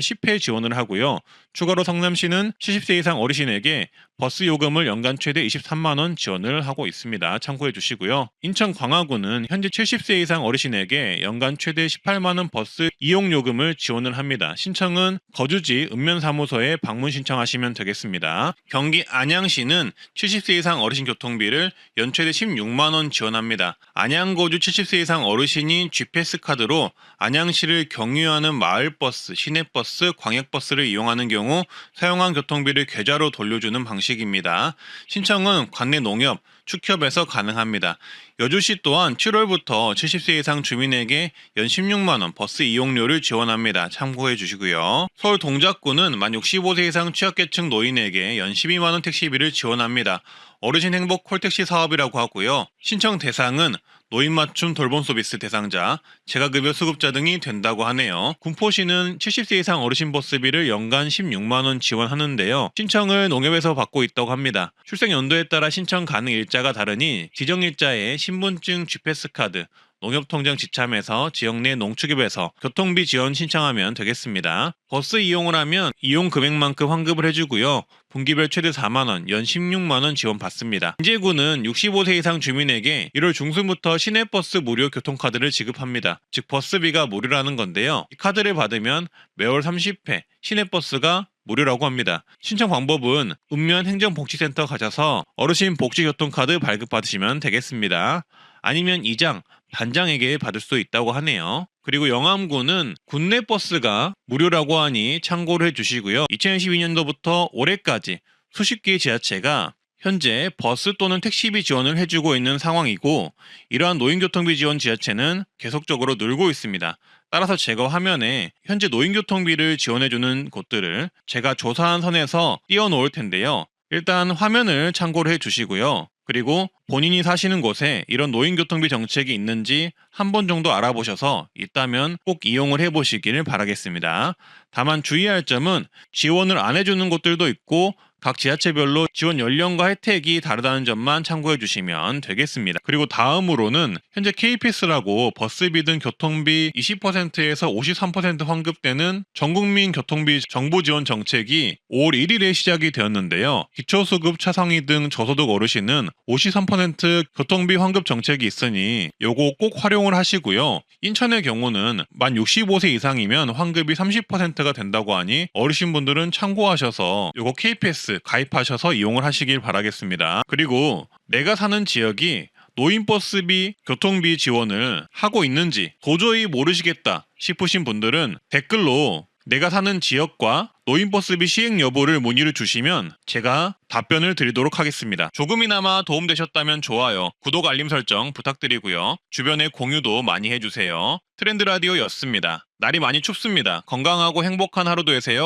10회 지원을 하고요. 추가로 성남시는 70세 이상 어르신에게 버스 요금을 연간 최대 23만 원 지원을 하고 있습니다. 참고해 주시고요. 인천 광화구는 현재 70세 이상 어르신에게 연간 최대 18만 원 버스 이용 요금을 지원을 합니다. 신청은 거주지 읍면사무소에 방문 신청하시면 되겠습니다. 경기 안양시는 70세 이상 어르신 교통비를 연 최대 16만 원 지원합니다. 안양 거주 70세 이상 어르신이 GPS 카드로 안양시를 경유하는 마을버스, 시내버스, 광역버스를 이용하는 경우 사용한 교통비를 계좌로 돌려주는 방식입니다. 신청은 관내 농협, 축협에서 가능합니다. 여주시 또한 7월부터 70세 이상 주민에게 연 16만 원 버스 이용료를 지원합니다. 참고해 주시고요. 서울 동작구는 만 65세 이상 취약계층 노인에게 연 12만 원 택시비를 지원합니다. 어르신 행복 콜택시 사업이라고 하고요. 신청 대상은 노인 맞춤 돌봄 서비스 대상자, 재가급여 수급자 등이 된다고 하네요. 군포시는 70세 이상 어르신 버스비를 연간 16만원 지원하는데요. 신청을 농협에서 받고 있다고 합니다. 출생 연도에 따라 신청 가능 일자가 다르니 지정 일자에 신분증 G패스카드, 농협통장 지참해서 지역 내 농축협에서 교통비 지원 신청하면 되겠습니다. 버스 이용을 하면 이용 금액만큼 환급을 해주고요. 분기별 최대 4만원, 연 16만원 지원받습니다. 인제구는 65세 이상 주민에게 1월 중순부터 시내버스 무료 교통카드를 지급합니다. 즉 버스비가 무료라는 건데요. 이 카드를 받으면 매월 30회 시내버스가 무료라고 합니다. 신청 방법은 읍면 행정복지센터 가셔서 어르신 복지교통카드 발급받으시면 되겠습니다. 아니면 이장, 반장에게 받을 수 있다고 하네요. 그리고 영암구는 국내 버스가 무료라고 하니 참고를 해주시고요. 2012년도부터 올해까지 수십 개의 지자체가 현재 버스 또는 택시비 지원을 해주고 있는 상황이고, 이러한 노인교통비 지원 지자체는 계속적으로 늘고 있습니다. 따라서 제가 화면에 현재 노인교통비를 지원해주는 곳들을 제가 조사한 선에서 띄워놓을 텐데요. 일단 화면을 참고를 해주시고요. 그리고 본인이 사시는 곳에 이런 노인교통비 정책이 있는지 한 번 정도 알아보셔서 있다면 꼭 이용을 해보시기를 바라겠습니다. 다만 주의할 점은 지원을 안 해주는 곳들도 있고 각 지자체별로 지원 연령과 혜택이 다르다는 점만 참고해 주시면 되겠습니다. 그리고 다음으로는 현재 KPS라고 버스비 등 교통비 20%에서 53% 환급되는 전국민 교통비 정부 지원 정책이 5월 1일에 시작이 되었는데요. 기초수급 차상위 등 저소득 어르신은 53% 교통비 환급 정책이 있으니 요거 꼭 활용을 하시고요. 인천의 경우는 만 65세 이상이면 환급이 30%가 된다고 하니 어르신분들은 참고하셔서 요거 KPS 가입하셔서 이용을 하시길 바라겠습니다. 그리고 내가 사는 지역이 노인버스비, 교통비 지원을 하고 있는지 도저히 모르시겠다 싶으신 분들은 댓글로 내가 사는 지역과 노인버스비 시행 여부를 문의를 주시면 제가 답변을 드리도록 하겠습니다. 조금이나마 도움되셨다면 좋아요, 구독, 알림 설정 부탁드리고요. 주변에 공유도 많이 해주세요. 트렌드라디오였습니다. 날이 많이 춥습니다. 건강하고 행복한 하루 되세요.